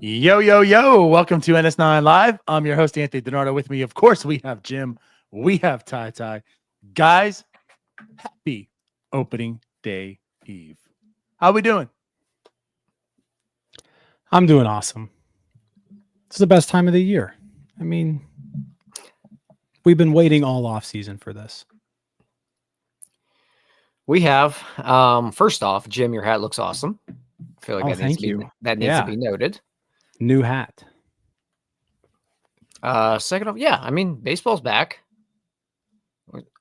Yo, yo, yo. Welcome to NS9 Live. I'm your host, Anthony DiNardo. With me, of course, we have Jim. We have Ty. Guys, happy opening day eve. How we doing? I'm doing awesome. It's the best time of the year. I mean, we've been waiting all off season for this. We have. First off, Jim, your hat looks awesome. I feel like that needs to be noted. New hat. Second off, I mean, baseball's back.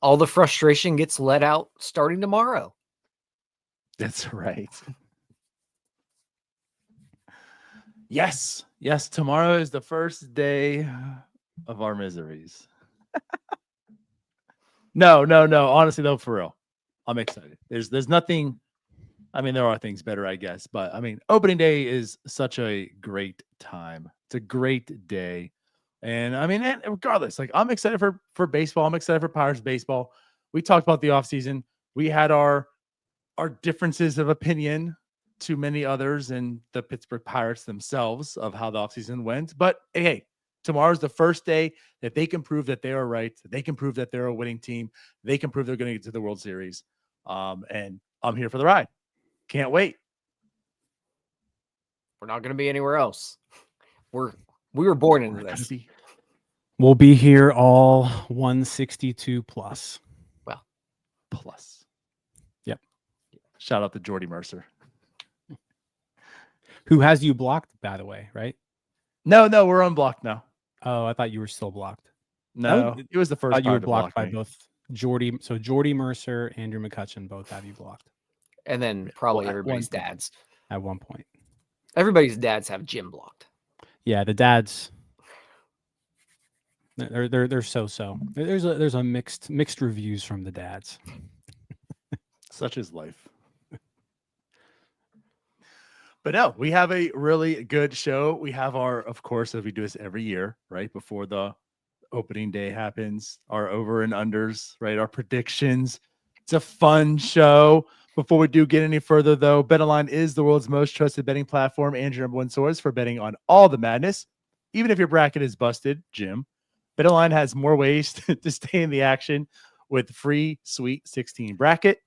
All the frustration gets let out starting tomorrow. That's right. Yes. Tomorrow is the first day of our miseries. No. Honestly, though, for real, I'm excited. There's nothing. I mean, there are things better, I guess, but I mean, opening day is such a great time. It's a great day. And I mean, regardless, like I'm excited for baseball. I'm excited for Pirates baseball. We talked about the offseason. We had our differences of opinion to many others in the Pittsburgh Pirates themselves of how the offseason went. But hey, tomorrow's the first day that they can prove that they are right. They can prove that they're a winning team. They can prove they're going to get to the World Series. And I'm here for the ride. Can't wait. We're not going to be anywhere else. We were born into this. We'll be here all 162 plus. Well, plus. Yep. Shout out to Jordy Mercer. Who has you blocked, by the way, right? No, we're unblocked now. Oh, I thought you were still blocked. No, it was the first time you were blocked by me. both Jordy. So Jordy Mercer, Andrew McCutcheon both have you blocked. And then probably everybody's dads. At one point. Everybody's dads have Jim blocked. Yeah, the dads. They're so. There's a mixed reviews from the dads. Such is life. But no, we have a really good show. We have of course, as we do this every year, right before the opening day happens, our over and unders, right? Our predictions. It's a fun show. Before we do get any further, though, BetOnline is the world's most trusted betting platform and your number one source for betting on all the madness. Even if your bracket is busted, Jim, BetOnline has more ways to stay in the action with free Sweet 16 bracket,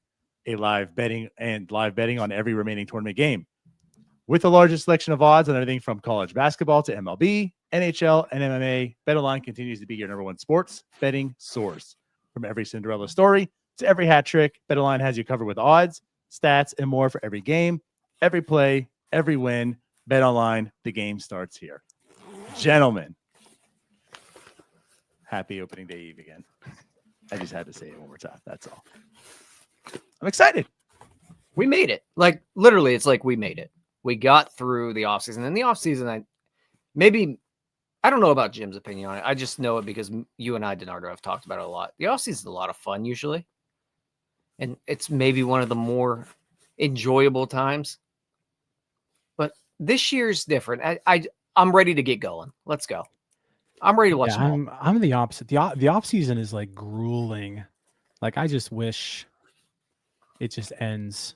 a live betting on every remaining tournament game. With the largest selection of odds on everything from college basketball to MLB, NHL, and MMA, BetOnline continues to be your number one sports betting source. From every Cinderella story to every hat trick, BetOnline has you covered with odds, stats, and more for every game, every play, every win. BetOnline, the game starts here. Gentlemen, happy opening day eve again. I just had to say it one more time. That's all. I'm excited. We made it. Like, literally, it's like we made it. We got through the offseason. And the offseason, I don't know about Jim's opinion on it. I just know it because you and I, DiNardo, have talked about it a lot. The offseason is a lot of fun usually. And it's maybe one of the more enjoyable times. But this year's different. I'm ready to get going. Let's go. I'm ready to watch. I'm the opposite. The offseason is like grueling. Like I just wish it just ends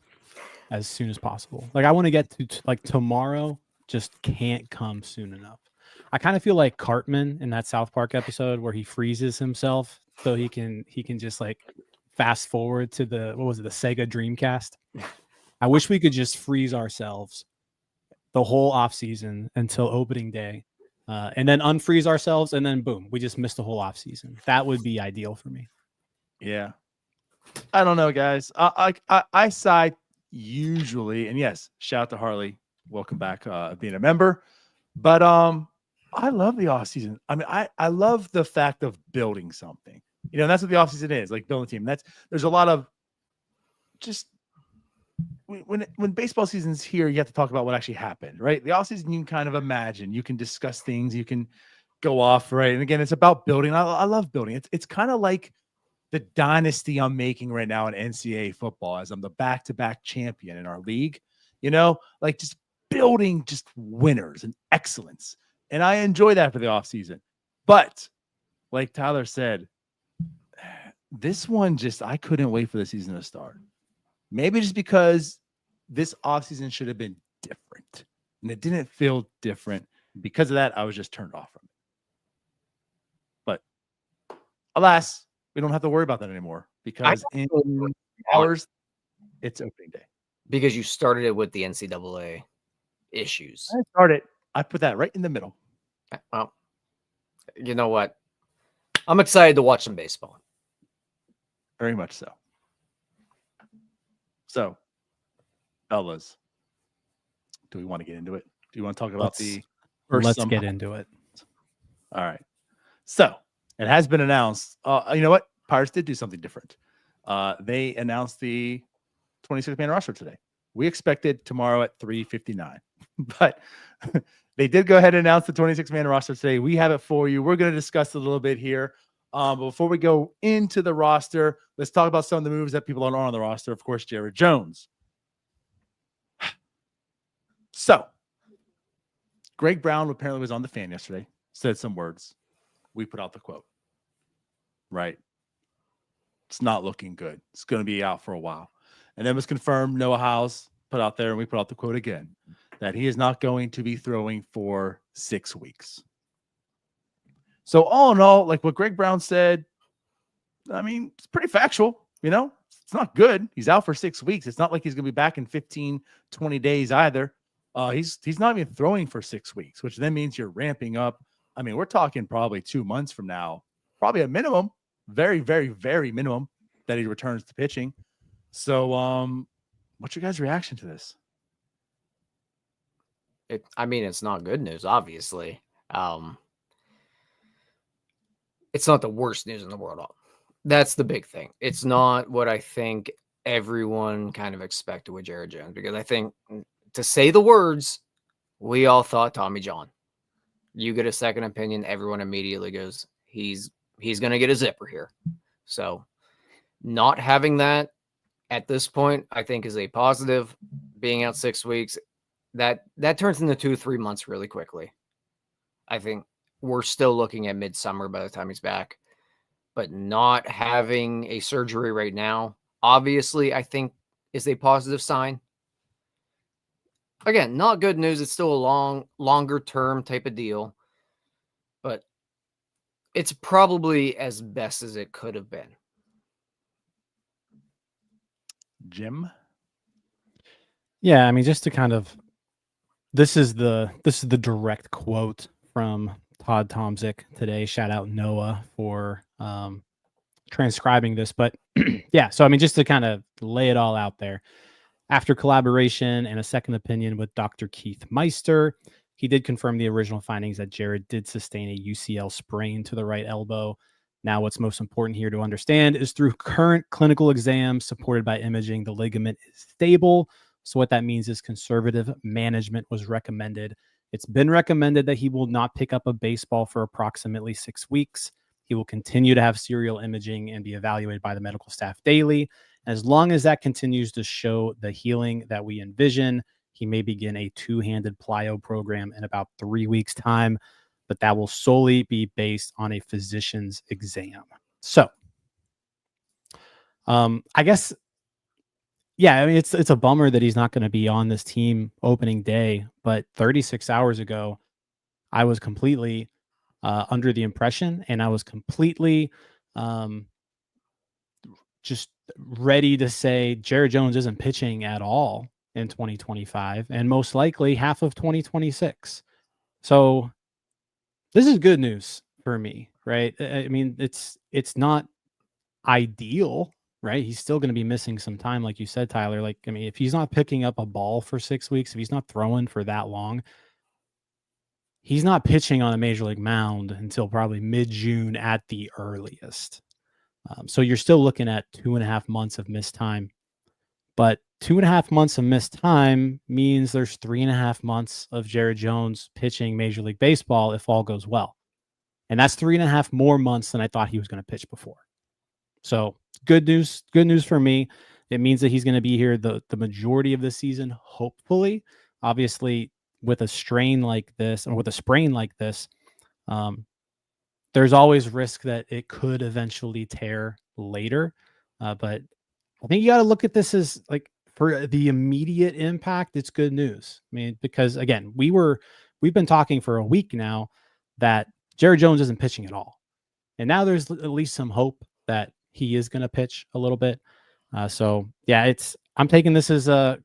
as soon as possible. Like I want to get to like tomorrow just can't come soon enough. I kind of feel like Cartman in that South Park episode where he freezes himself so he can just like fast forward to the Sega Dreamcast. I wish we could just freeze ourselves the whole off season until opening day, and then unfreeze ourselves, and then boom, we just missed the whole off season. That would be ideal for me. Yeah, I don't know, guys. I side usually, and yes, shout out to Harley. Welcome back, being a member. But I love the off season. I mean, I love the fact of building something. You know, and that's what the offseason is, like building a team. There's a lot of just when baseball season's here, you have to talk about what actually happened, right? The offseason, you can kind of imagine, you can discuss things, you can go off, right? And again, it's about building. I love building. It's kind of like the dynasty I'm making right now in NCAA football as I'm the back-to-back champion in our league, you know, like just building just winners and excellence. And I enjoy that for the offseason. But like Tyler said, this one I couldn't wait for the season to start. Maybe just because this offseason should have been different. and it didn't feel different. Because of that, I was just turned off from it. But alas, we don't have to worry about that anymore because in hours, it's opening day. Because you started it with the NCAA issues. I put that right in the middle. Well, you know what? I'm excited to watch some baseball. Very much so. So, fellas, do we want to get into it? Do you want to talk about the first? Let's get into it. All right. So it has been announced. You know what? Pirates did do something different. They announced the 26-man roster today. We expected tomorrow at 3:59, but they did go ahead and announce the 26-man roster today. We have it for you. We're going to discuss it a little bit here. But before we go into the roster, let's talk about some of the moves that people aren't on the roster. Of course, Jared Jones. So, Greg Brown apparently was on the Fan yesterday, said some words. We put out the quote. Right? It's not looking good. It's going to be out for a while. And then it was confirmed, Noah House put out there, and we put out the quote again, that he is not going to be throwing for 6 weeks. So all in all, like what Greg Brown said, I mean, it's pretty factual, you know? It's not good. He's out for 6 weeks. It's not like he's going to be back in 15, 20 days either. He's not even throwing for 6 weeks, which then means you're ramping up. I mean, we're talking probably 2 months from now, probably a minimum, very, very, very minimum that he returns to pitching. So, what's your guys' reaction to this? It's not good news, obviously. It's not the worst news in the world. That's the big thing. It's not what I think everyone kind of expected with Jared Jones, because I think, to say the words, we all thought Tommy John. You get a second opinion, everyone immediately goes, he's going to get a zipper here. So not having that at this point, I think, is a positive. Being out 6 weeks, that turns into 2-3 months really quickly. I think we're still looking at midsummer by the time he's back. But not having a surgery right now, obviously, I think is a positive sign. Again, not good news. It's still a longer term type of deal, but it's probably as best as it could have been. Jim? Yeah, I mean, just to kind of, this is the direct quote from Todd Tomzik today. Shout out Noah for transcribing this. But yeah, so I mean, just to kind of lay it all out there. After collaboration and a second opinion with Dr. Keith Meister, he did confirm the original findings that Jared did sustain a UCL sprain to the right elbow. Now, what's most important here to understand is through current clinical exams supported by imaging, the ligament is stable. So what that means is conservative management was recommended. It's been recommended that he will not pick up a baseball for approximately 6 weeks. He will continue to have serial imaging and be evaluated by the medical staff daily. As long as that continues to show the healing that we envision, he may begin a 2-handed plyo program in about 3 weeks' time, but that will solely be based on a physician's exam. So, I guess, yeah, I mean, it's a bummer that he's not going to be on this team opening day, but 36 hours ago, I was completely under the impression, and I was completely just ready to say Jared Jones isn't pitching at all in 2025 and most likely half of 2026. So this is good news for me, right? I mean, it's not ideal, right? He's still going to be missing some time, like you said, Tyler. Like, I mean, if he's not picking up a ball for 6 weeks, if he's not throwing for that long, he's not pitching on a major league mound until probably mid-June at the earliest. So you're still looking at 2.5 months of missed time. But 2.5 months of missed time means there's 3.5 months of Jared Jones pitching Major League Baseball if all goes well. And that's 3.5 more months than I thought he was going to pitch before. So good news for me. It means that he's going to be here the majority of the season, hopefully. Obviously, with a strain like this, or with a sprain like this, there's always risk that it could eventually tear later. But I think you got to look at this as, like, for the immediate impact, it's good news. I mean, because again, we've been talking for a week now that Jared Jones isn't pitching at all. And now there's at least some hope that he is going to pitch a little bit. So yeah, I'm taking this as a,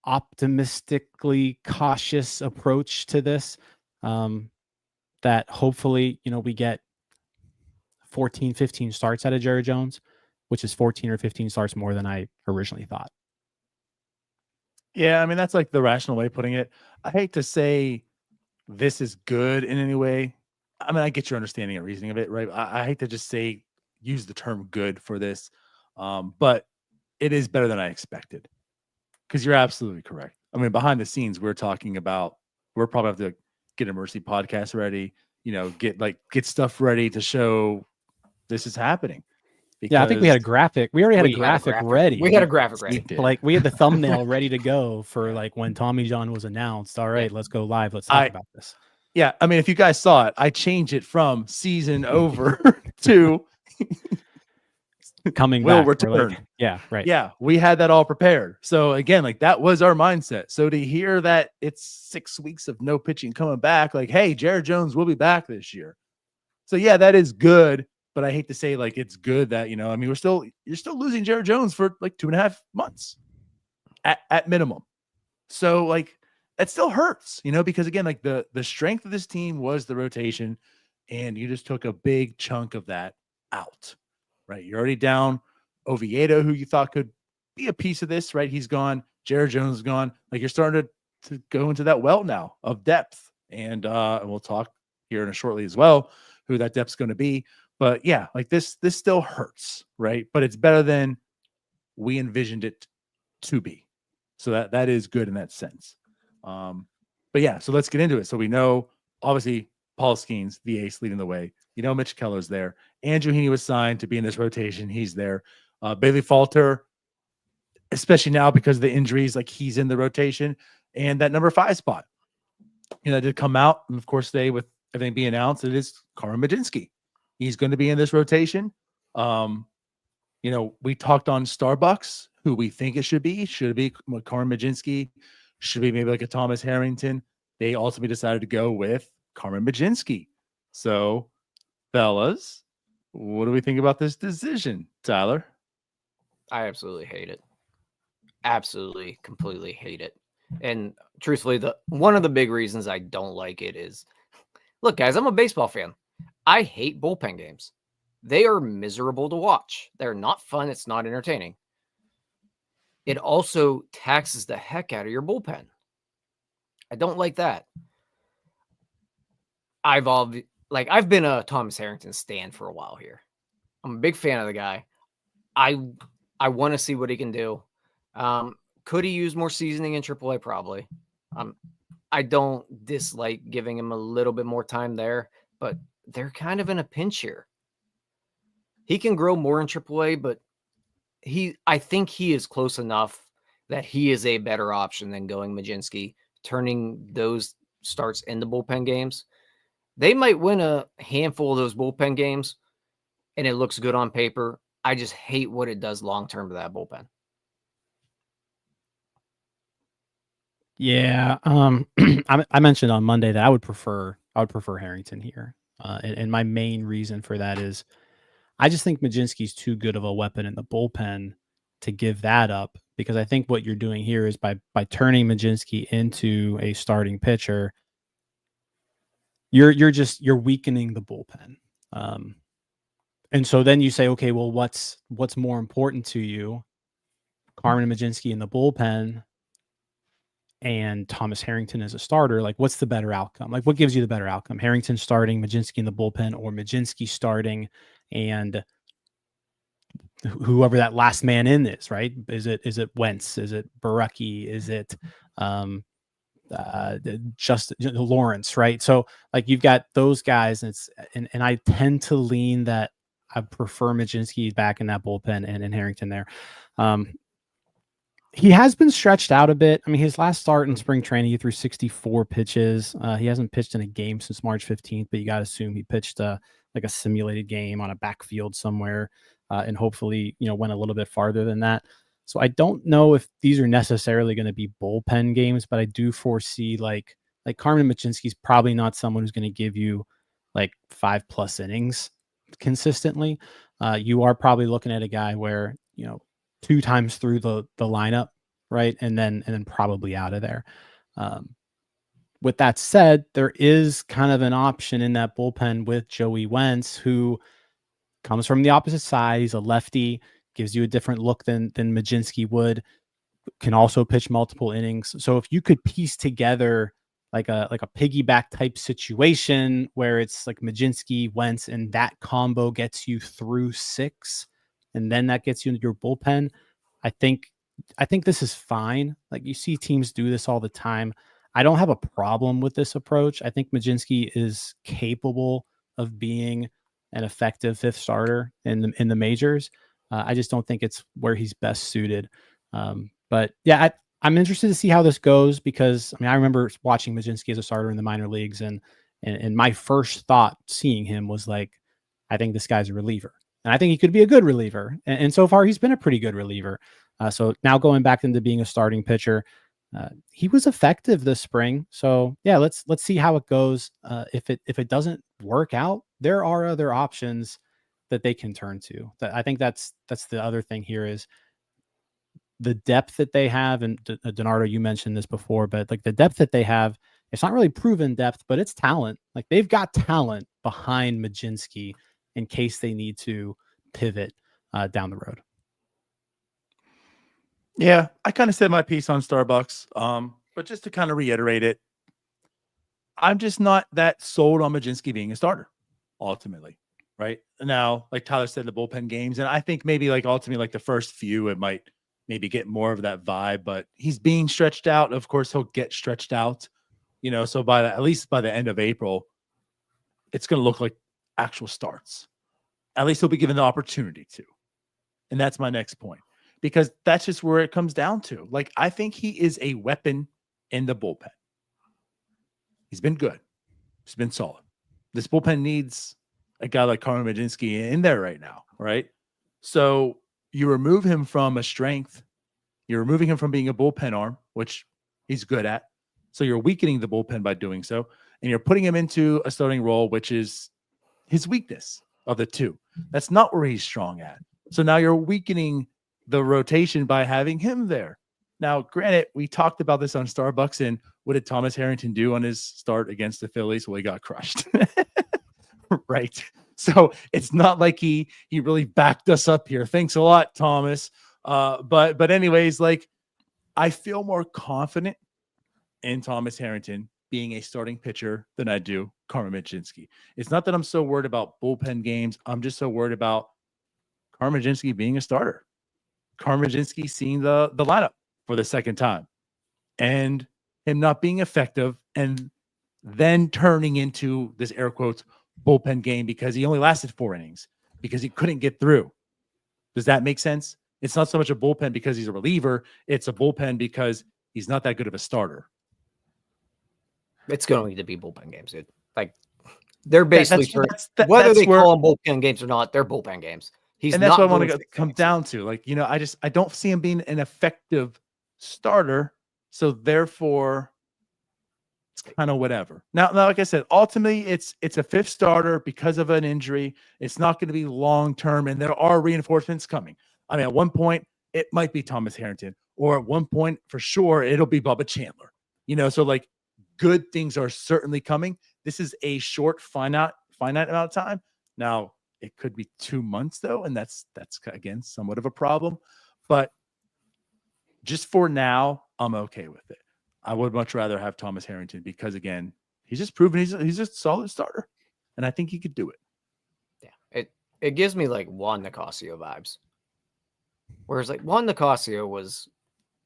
optimistically cautious approach to this. That hopefully, we get 14, 15 starts out of Jared Jones, which is 14 or 15 starts more than I originally thought. Yeah, I mean, that's like the rational way of putting it. I hate to say this is good in any way. I mean, I get your understanding and reasoning of it, right? I hate to just use the term good for this, but it is better than I expected, because you're absolutely correct. I mean, behind the scenes, we're talking about, we're probably have to get a Mercy podcast ready, get stuff ready to show this is happening. Yeah, I think we had a graphic. We already had a graphic ready. We had a graphic ready. Like we had the thumbnail ready to go for like when Tommy John was announced. All right, let's go live. Let's talk about this. Yeah, I mean, if you guys saw it, I changed it from season over to coming will back. return. Like, yeah, right. Yeah, we had that all prepared. So again, like that was our mindset. So to hear that it's 6 weeks of no pitching coming back, like, hey, Jared Jones will be back this year. So yeah, that is good. But I hate to say like it's good that, I mean, you're still losing Jared Jones for like 2.5 months at minimum. So like that still hurts, because again, like the strength of this team was the rotation, and you just took a big chunk of that out, right? You're already down Oviedo, who you thought could be a piece of this, right? He's gone. Jared Jones is gone. Like you're starting to go into that well now of depth. And we'll talk here in a shortly as well, who that depth's going to be. But yeah, like this still hurts, right? But it's better than we envisioned it to be. So that is good in that sense. But yeah, so let's get into it. So we know, obviously, Paul Skenes, the ace, leading the way. Mitch Keller's there. Andrew Heaney was signed to be in this rotation. He's there. Bailey Falter, especially now because of the injuries, like he's in the rotation. And that number 5 spot, did come out. And of course, today with everything being announced, it is Carmen Mlodzinski. He's going to be in this rotation. We talked on Starbucks, who we think it should be. Should it be Carmen Mlodzinski? Should be maybe like a Thomas Harrington? They ultimately decided to go with Carmen Mlodzinski. So, fellas, what do we think about this decision, Tyler? I absolutely hate it. Absolutely, completely hate it. And truthfully, one of the big reasons I don't like it is, look, guys, I'm a baseball fan. I hate bullpen games. They are miserable to watch. They're not fun. It's not entertaining. It also taxes the heck out of your bullpen. I don't like that. I've been a Thomas Harrington stan for a while here. I'm a big fan of the guy. I want to see what he can do. Could he use more seasoning in AAA? Probably. I don't dislike giving him a little bit more time there, but they're kind of in a pinch here. He can grow more in AAA, but I think he is close enough that he is a better option than going Mlodzinski, turning those starts into bullpen games. They might win a handful of those bullpen games, and it looks good on paper. I just hate what it does long-term to that bullpen. Yeah. I mentioned on Monday that I would prefer Harrington here. And my main reason for that is I just think Mlodzinski's too good of a weapon in the bullpen to give that up, because I think what you're doing here is by turning Mlodzinski into a starting pitcher, you're weakening the bullpen. And so then you say, okay, well, what's more important to you? Carmen Mlodzinski in the bullpen and Thomas Harrington as a starter? Like, what's the better outcome? Like, what gives you the better outcome? Harrington starting, Mlodzinski in the bullpen, or Mlodzinski starting and whoever that last man in is, right? Is it Wentz? Is it Barucki? Is it just Lawrence, right? So like you've got those guys, and I tend to lean that I prefer Mlodzinski back in that bullpen and Harrington there. He has been stretched out a bit. I mean, his last start in spring training, he threw 64 pitches. He hasn't pitched in a game since March 15th, but you got to assume he pitched like a simulated game on a backfield somewhere, and hopefully, went a little bit farther than that. So I don't know if these are necessarily going to be bullpen games, but I do foresee like Carmen Mlodzinski's probably not someone who's going to give you like 5+ innings consistently. You are probably looking at a guy where, 2 times through the lineup, right? And then probably out of there. With that said, there is kind of an option in that bullpen with Joey Wentz, who comes from the opposite side. He's a lefty, gives you a different look than Mlodzinski would, can also pitch multiple innings. So if you could piece together like a piggyback type situation where it's like Mlodzinski, Wentz, and that combo gets you through 6, and then that gets you into your bullpen, I think this is fine. Like, you see teams do this all the time. I don't have a problem with this approach. I think Mlodzinski is capable of being an effective 5th starter in the majors. I just don't think it's where he's best suited. But yeah, I'm interested to see how this goes, because I remember watching Mlodzinski as a starter in the minor leagues, and my first thought seeing him was like, I think this guy's a reliever, and I think he could be a good reliever. And so far, he's been a pretty good reliever. So now going back into being a starting pitcher, he was effective this spring. So yeah, let's see how it goes. If it doesn't work out, there are other options that they can turn to. I think that's the other thing here is the depth that they have. And DiNardo, you mentioned this before, but like the depth that they have, it's not really proven depth, but it's talent. Like, they've got talent behind Mlodzinski in case they need to pivot down the road. Yeah, I kind of said my piece on Starbucks, but just to kind of reiterate it, I'm just not that sold on Mlodzinski being a starter, ultimately, right? Now, like Tyler said, the bullpen games, and I think maybe like ultimately like the first few, it might maybe get more of that vibe, but he's being stretched out. Of course, he'll get stretched out, so at least by the end of April, it's going to look like actual starts. At least he'll be given the opportunity to. And that's my next point, because that's just where it comes down to. Like, I think he is a weapon in the bullpen. He's been good. He's been solid. This bullpen needs a guy like Carmen Mlodzinski in there right now, right? So you remove him from a strength. You're removing him from being a bullpen arm, which he's good at. So you're weakening the bullpen by doing so. And you're putting him into a starting role, which is his weakness of the two. That's not where he's strong at. So now you're weakening the rotation by having him there. Now, granted, we talked about this on Starbucks, and what did Thomas Harrington do on his start against the Phillies? Well, he got crushed. Right. So it's not like he really backed us up here. Thanks a lot, Thomas. But anyways, like, I feel more confident in Thomas Harrington being a starting pitcher than I do Carmen Mlodzinski. It's not that I'm so worried about bullpen games. I'm just so worried about Carmen Mlodzinski being a starter. Carmen Mlodzinski seeing the lineup for the second time and him not being effective, and then turning into this air quotes bullpen game because he only lasted 4 innings because he couldn't get through. Does that make sense? It's not so much a bullpen because he's a reliever. It's a bullpen because he's not that good of a starter. It's going to be bullpen games, dude. Like, they're basically whether they call them bullpen games or not, they're bullpen games. And that's what I want to come down to. Like, I don't see him being an effective starter. So therefore, it's kind of whatever. Now, like I said, ultimately it's a 5th starter because of an injury. It's not going to be long-term, and there are reinforcements coming. I mean, at one point it might be Thomas Harrington, or at one point for sure, it'll be Bubba Chandler, so like, good things are certainly coming. This is a short, finite amount of time. Now, it could be 2 months though, and that's again somewhat of a problem. But just for now, I'm okay with it. I would much rather have Thomas Harrington because, again, he's just proven he's a solid starter, and I think he could do it. Yeah, it gives me like Juan Nicasio vibes. Whereas like Juan Nicasio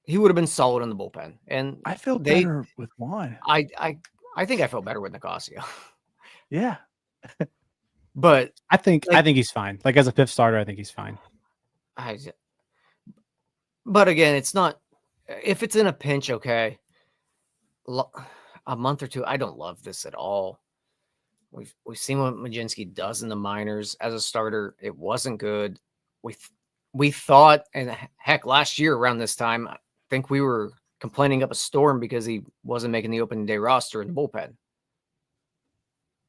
he would have been solid in the bullpen, and I feel better with Juan. I think I felt better with Nicasio. Yeah. But I think he's fine. Like, as a 5th starter, I think he's fine. But again, it's not, if it's in a pinch, okay. A month or two, I don't love this at all. We've seen what Mlodzinski does in the minors as a starter. It wasn't good. we thought, and heck, last year around this time, I think we were complaining up a storm because he wasn't making the opening day roster in the bullpen.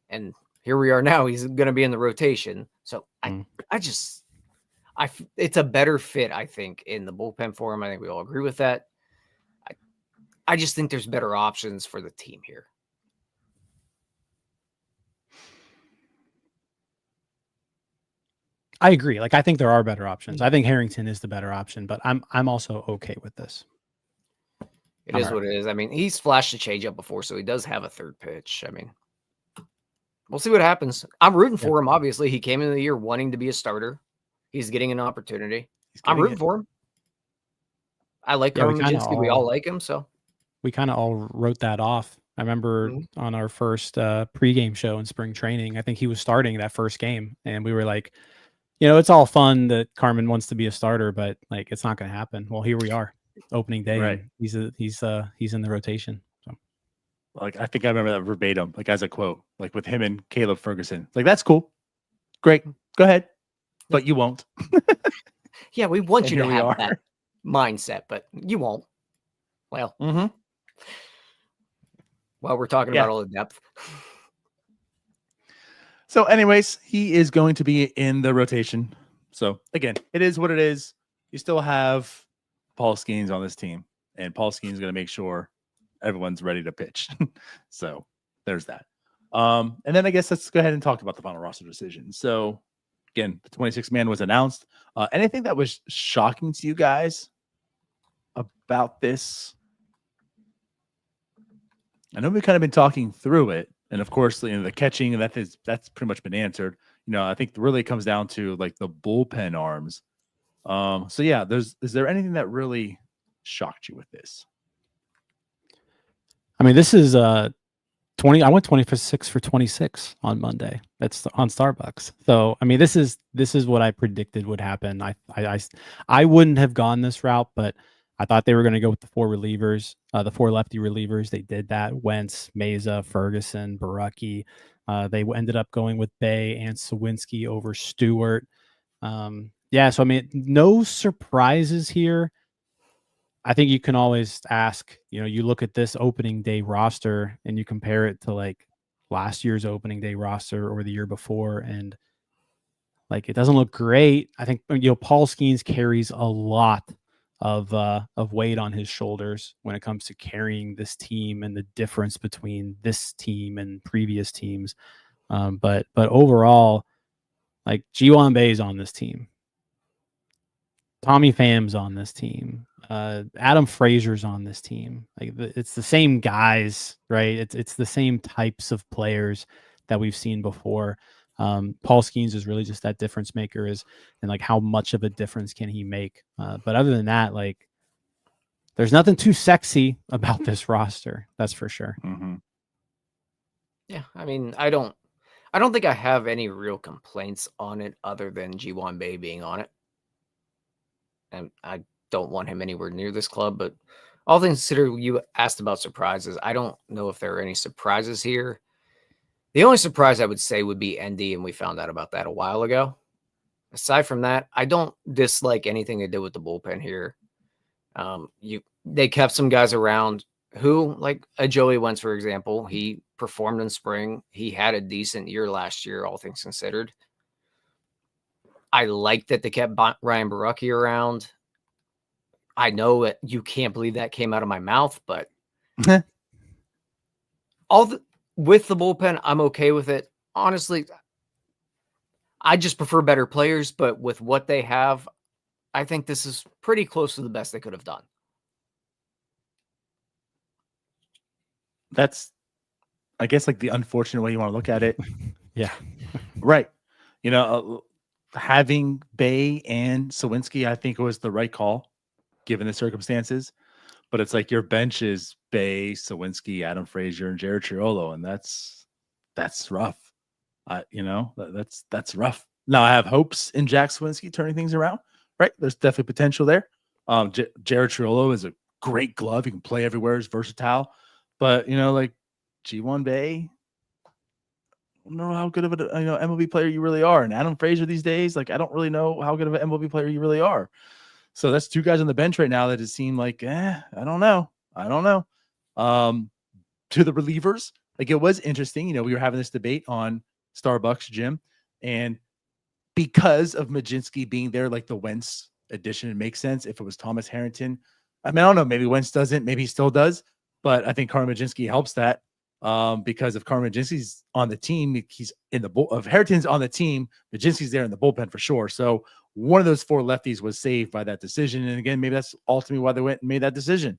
And here we are now. He's going to be in the rotation. So it's a better fit, I think, in the bullpen for him. I think we all agree with that. I just think there's better options for the team here. I agree. Like, I think there are better options. I think Harrington is the better option, but I'm also okay with this. It is what it is. I mean, he's flashed a changeup before, so he does have a third pitch. I mean, we'll see what happens. I'm rooting for him. Obviously, he came into the year wanting to be a starter. He's getting an opportunity. I'm rooting for him. I like Carmen Mlodzinski. We all like him, so we kind of all wrote that off. I remember on our first pregame show in spring training, I think he was starting that first game, and we were like, you know, it's all fun that Carmen wants to be a starter, but like, it's not going to happen. Well, here we are, opening day. Right. He's in the rotation. So, like, I think I remember that verbatim, like as a quote, like with him and Caleb Ferguson. Like, that's cool, great, go ahead, but you won't. Yeah, we want you to have that mindset, but you won't. Well, well, we're talking about all the depth. So anyways, he is going to be in the rotation. So again, it is what it is. You still have Paul Skenes on this team, and Paul Skenes is going to make sure everyone's ready to pitch. So there's that. And then I guess let's go ahead and talk about the final roster decision. So again, the 26th man was announced. Anything that was shocking to you guys about this? I know we've kind of been talking through it. And of course, you know, the catching, that's pretty much been answered. You know, I think really it comes down to like the bullpen arms. So yeah, is there anything that really shocked you with this? I mean, this is 20. I went 26 for 26 on Monday. That's on Starbucks. So I mean, this is what I predicted would happen. I wouldn't have gone this route, but I thought they were going to go with the four relievers, the four lefty relievers. They did that. Wentz, Meza, Ferguson, Baraki. They ended up going with Bay and Sawinski over Stewart. Yeah, so I mean, no surprises here. I think you can always ask, you know, you look at this opening day roster and you compare it to like last year's opening day roster or the year before, and like, it doesn't look great. I think, you know, Paul Skenes carries a lot of weight on his shoulders when it comes to carrying this team and the difference between this team and previous teams. But overall, like, Ji-Hwan Bae's on this team. Tommy Pham's on this team. Adam Frazier's on this team. Like, it's the same guys, right? It's the same types of players that we've seen before. Paul Skenes is really just that difference maker, and like, how much of a difference can he make? But other than that, like, there's nothing too sexy about this roster. That's for sure. Yeah, I mean, I don't think I have any real complaints on it other than Ji-Hwan Bae being on it. And I don't want him anywhere near this club, but all things considered, you asked about surprises. I don't know if there are any surprises here. The only surprise I would say would be ND, and we found out about that a while ago. Aside from that, I don't dislike anything they did with the bullpen here. They kept some guys around who, like a Joey Wentz, for example, he performed in spring. He had a decent year last year, all things considered. I like that they kept Ryan Baraki around. I know that you can't believe that came out of my mouth, but with the bullpen, I'm okay with it. Honestly, I just prefer better players, but with what they have, I think this is pretty close to the best they could have done. That's, I guess, like the unfortunate way you want to look at it. Yeah. Right. You know, having Bay and Sawinski, I think, was the right call given the circumstances. But it's like your bench is Bay, Sawinski, Adam Frazier, and Jared Triolo, and that's rough. You know, that's rough. Now I have hopes in Jack Sawinski turning things around. Right, there's definitely potential there. Jared Triolo is a great glove. He can play everywhere. He's versatile. But you know, like Ji-Hwan Bae, don't know how good of a MLB player you really are. And Adam Frazier these days, like I don't really know how good of an MLB player you really are. So that's two guys on the bench right now that it seemed like, I don't know. To the relievers, like it was interesting. We were having this debate on Starbucks, Jim, and because of Mlodzinski being there, like the Wentz addition, it makes sense. If it was Thomas Harrington, I mean, I don't know. Maybe Wentz doesn't. Maybe he still does. But I think Carmen Mlodzinski helps that because if Carmen Mlodzinski's on the team, he's in the if Harrington's on the team, Mlodzinski's there in the bullpen for sure. So one of those four lefties was saved by that decision. And again, maybe that's ultimately why they went and made that decision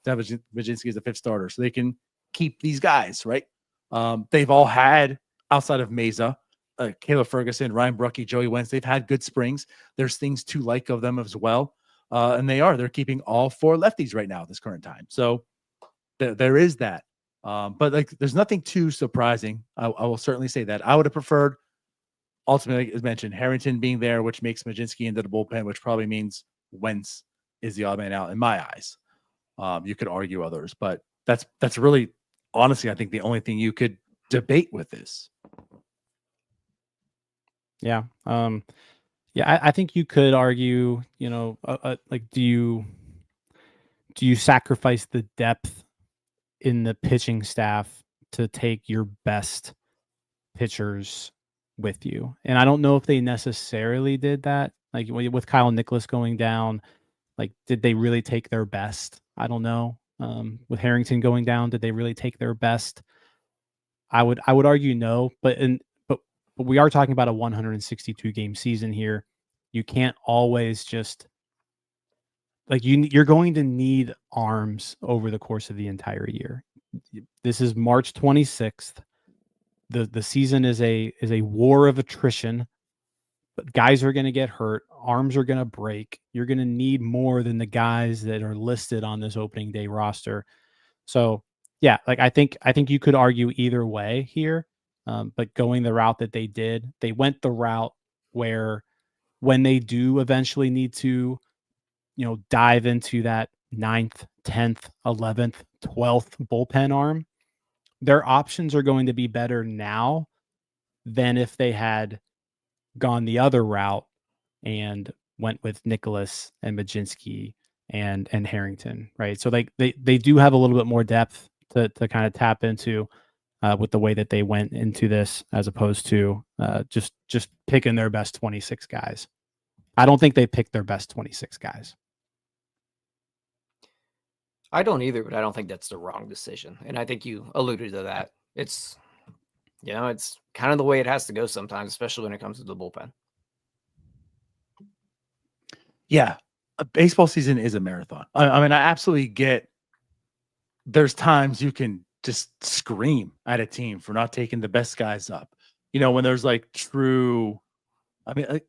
to have Mlodzinski as the fifth starter, so they can keep these guys, right? They've all had, outside of Mesa, Caleb Ferguson, Ryan Bruckey, Joey Wentz, they've had good springs. There's things to like of them as well. And they're keeping all four lefties right now at this current time. So there is that. But like, there's nothing too surprising. I will certainly say that. I would have preferred, ultimately, as mentioned, Harrington being there, which makes Mlodzinski into the bullpen, which probably means Wentz is the odd man out in my eyes. You could argue others, but that's really, honestly, I think the only thing you could debate with this. Yeah. I think you could argue, like, do you sacrifice the depth in the pitching staff to take your best pitchers with you? And I don't know if they necessarily did that. Like with Kyle Nicholas going down, like, did they really take their best? I don't know. With Harrington going down, did they really take their best? I would argue no, but we are talking about a 162 game season here. You can't always just, like, you're going to need arms over the course of the entire year. This is March 26th. The season is a war of attrition, but guys are going to get hurt. Arms are going to break. You're going to need more than the guys that are listed on this opening day roster. So yeah, like I think you could argue either way here. But going the route that they did, they went the route where when they do eventually need to, dive into that 9th, 10th, 11th, 12th bullpen arm, their options are going to be better now than if they had gone the other route and went with Nicholas and Mlodzinski and Harrington, right? So like they do have a little bit more depth to kind of tap into with the way that they went into this, as opposed to just picking their best 26 guys. I don't think they picked their best 26 guys. I don't either, but I don't think that's the wrong decision. And I think you alluded to that. It's kind of the way it has to go sometimes, especially when it comes to the bullpen. Yeah. A baseball season is a marathon. I mean, I absolutely get there's times you can just scream at a team for not taking the best guys up. When there's like true, I mean,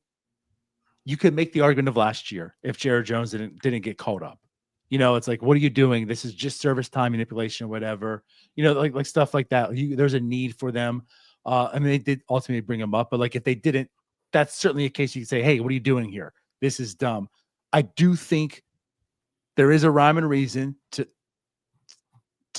you could make the argument of last year if Jared Jones didn't get called up. It's like, what are you doing? This is just service time manipulation or whatever. Like stuff like that. There's a need for them. I mean, they did ultimately bring them up, but like if they didn't, that's certainly a case you could say, hey, what are you doing here? This is dumb. I do think there is a rhyme and reason to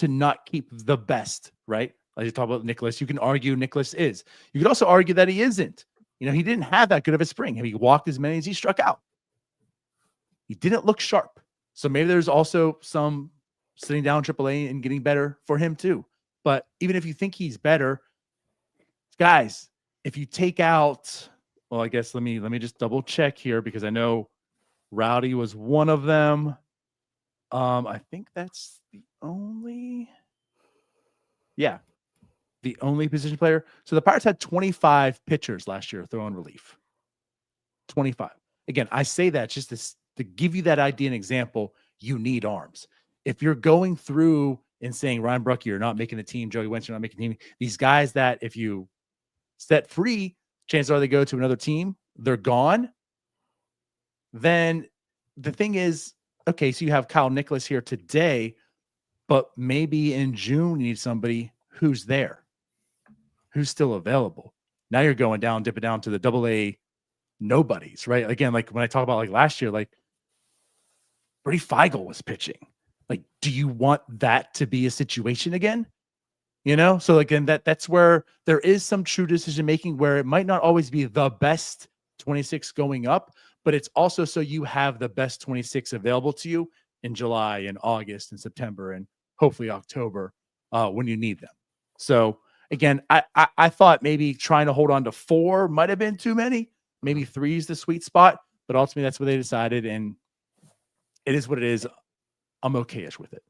not keep the best, right? Like you talk about Nicholas, you can argue Nicholas is. You could also argue that he isn't. He didn't have that good of a spring. He walked as many as he struck out. He didn't look sharp. So maybe there's also some sitting down AAA and getting better for him too. But even if you think he's better, guys, if you take out, well, I guess let me just double check here because I know Rowdy was one of them. I think that's the only position player. So the Pirates had 25 pitchers last year throwing relief. 25. Again, I say that just to give you that idea and example. You need arms. If you're going through and saying Ryan Bruckey, you're not making the team, Joey Wentz, you're not making the team, these guys that if you set free, chances are they go to another team, they're gone. Then the thing is, okay, so you have Kyle Nicholas here today, but maybe in June you need somebody who's there, who's still available. Now you're going down, dipping down to the AA nobodies, right? Again, like when I talk about like last year, like Brady Feigl was pitching. Like, do you want that to be a situation again? So again, that's where there is some true decision making where it might not always be the best 26 going up, but it's also so you have the best 26 available to you in July and August and September and hopefully October when you need them. So again, I thought maybe trying to hold on to 4 might have been too many. Maybe 3 is the sweet spot, but ultimately that's what they decided, and it is what it is. I'm okay-ish with it.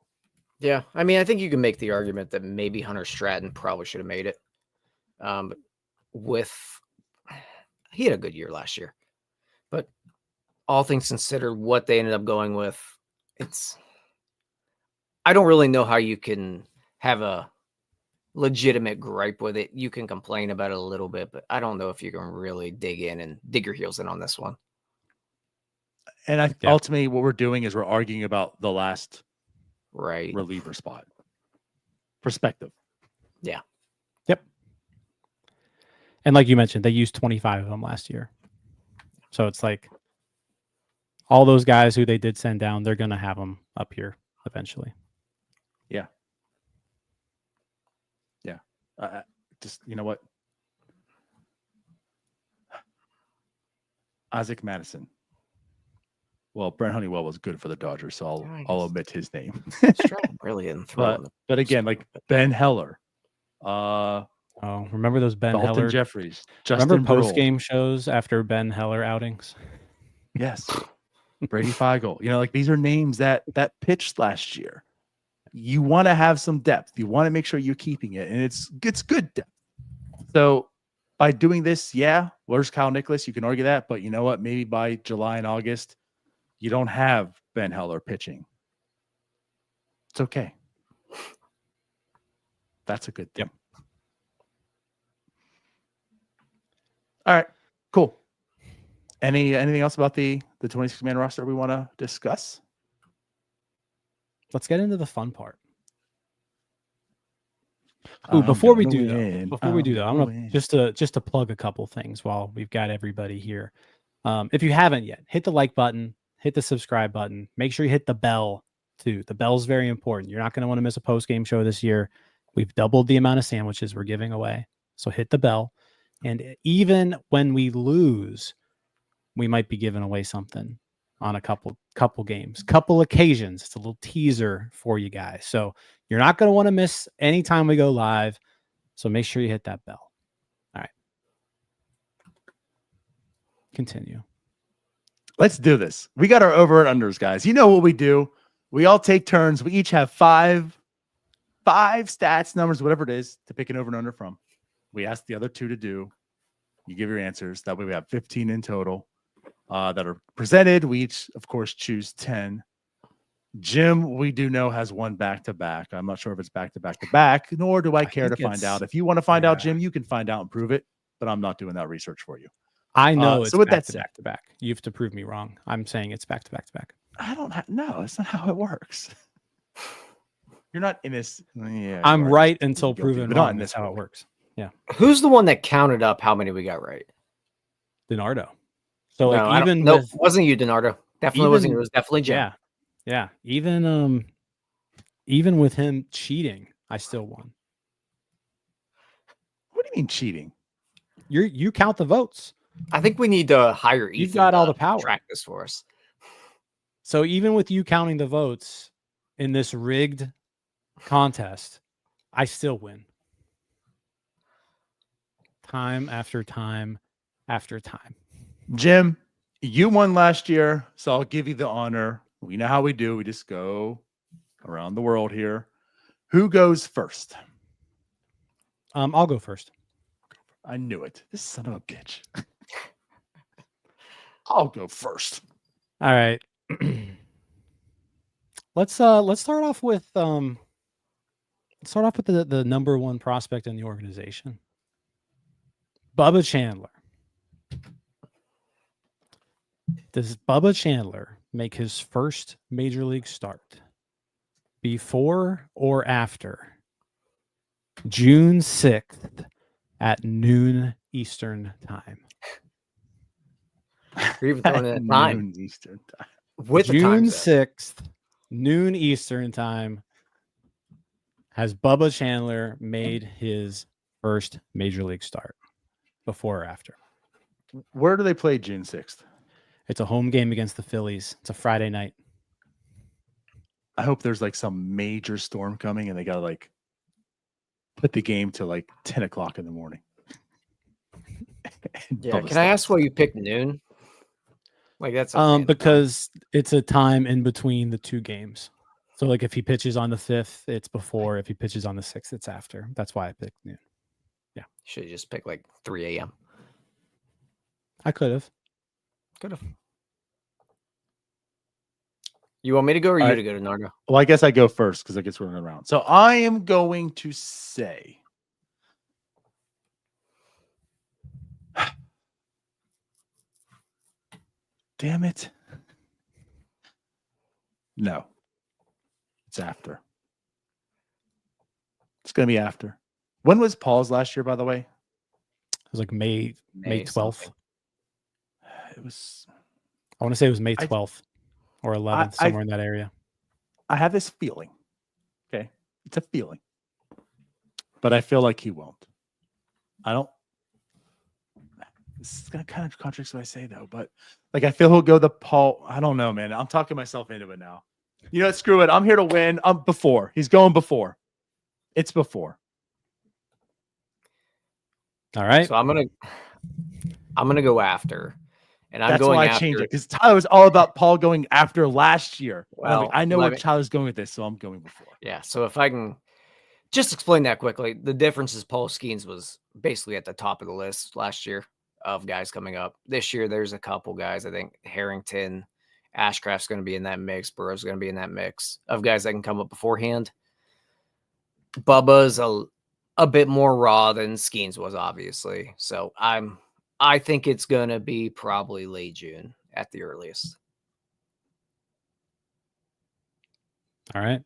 Yeah, I mean, I think you can make the argument that maybe Hunter Stratton probably should have made it. He had a good year last year, but all things considered, what they ended up going with, I don't really know how you can have a legitimate gripe with it. You can complain about it a little bit, but I don't know if you can really dig in and dig your heels in on this one. And ultimately what we're doing is we're arguing about the last reliever spot. Perspective. Yeah. Yep. And like you mentioned, they used 25 of them last year. So it's like all those guys who they did send down, they're going to have them up here eventually. Yeah. Yeah. Just, you know what? Isaac Madison. Well, Brent Honeywell was good for the Dodgers, so I'll omit his name. Really didn't throw but again, like Ben Heller. Remember those Ben Dalton Heller? Jeffries. Remember post-game shows after Ben Heller outings? Yes. Brady Feigl. Like these are names that pitched last year. You want to have some depth. You want to make sure you're keeping it, and it's good depth. So by doing this, where's Kyle Nicholas? You can argue that, but you know what? Maybe by July and August, you don't have Ben Heller pitching. It's okay. That's a good thing. Yep. All right, cool. Anything else about the 26-man roster we want to discuss? Let's get into the fun part. Before we do though, I'm gonna just to plug a couple things while we've got everybody here. If you haven't yet, hit the like button, hit the subscribe button. Make sure you hit the bell too. The bell's very important. You're not going to want to miss a post-game show this year. We've doubled the amount of sandwiches we're giving away. So hit the bell. And even when we lose, we might be giving away something on a couple games, couple occasions. It's a little teaser for you guys. So you're not going to want to miss any time we go live. So make sure you hit that bell. All right. Continue. Let's do this. We got our over and unders, guys. You know what we do. We all take turns. We each have five stats, numbers, whatever it is, to pick an over and under from. We ask the other 2 to do. You give your answers. That way we have 15 in total that are presented. We each, of course, choose 10. Jim, we do know, has one back-to-back. I'm not sure if it's back-to-back-to-back, nor do I care to find out. If you want to find out, Jim, you can find out and prove it, but I'm not doing that research for you. I know it's back-to-back. You have to prove me wrong. I'm saying it's back-to-back-to-back. I don't have... No, that's not how it works. You're not in this... Yeah, I'm right until proven wrong. That's how it works. Yeah. Who's the one that counted up how many we got right? DiNardo. So no, wasn't you, DiNardo. Definitely wasn't. It was definitely Jim. Yeah. Even with him cheating, I still won. What do you mean cheating? You count the votes. I think we need to hire Ethan. You've got all the power. Track this for us. So even with you counting the votes in this rigged contest, I still win. Time after time after time. Jim, you won last year, so I'll give you the honor. We know how we do. We just go around the world here. Who goes first? I'll go first. I knew it. This son of a bitch. I'll go first. All right. Let's start off with the number 1 prospect in the organization. Bubba Chandler. Does Bubba Chandler make his first major league start before or after June 6th at noon Eastern time? You're even throwing in time. Eastern time. With June 6th, noon Eastern time. Has Bubba Chandler made his first major league start? Before or after? Where do they play June 6th? It's a home game against the Phillies. It's a Friday night. I hope there's like some major storm coming and they got to like put the game to like 10 o'clock in the morning. Yeah. Can I ask why you picked noon? Like that's because it's a time in between the two games. So like if he pitches on the 5th, it's before. If he pitches on the 6th, it's after. That's why I picked noon. Yeah. Should have just picked like 3 a.m. I could have. Could have. You want me to go or you to go to Nardo? Well, I guess I go first because I guess we're running around. So I am going to say damn it. No. It's after. It's going to be after. When was Paul's last year, by the way? It was like May 12th. Something. It was. I want to say it was May 12th or 11th, somewhere in that area. I have this feeling. Okay. It's a feeling. But I feel like he won't. I don't. This is going to kind of contradict what I say, though. But like, I feel he'll go the Paul. I don't know, man. I'm talking myself into it now. You know what? Screw it. I'm here to win. I'm before. He's going before. It's before. All right. So I'm gonna go after. And I'm That's going why after. I changed it because Tyler was all about Paul going after last year. Well, I know where Tyler's going with this, so I'm going before. Yeah. So if I can just explain that quickly, the difference is Paul Skenes was basically at the top of the list last year of guys coming up. This year, there's a couple guys. I think Harrington, Ashcraft's going to be in that mix. Burrow's going to be in that mix of guys that can come up beforehand. Bubba's a bit more raw than Skenes was, obviously. So I think it's going to be probably late June at the earliest. All right.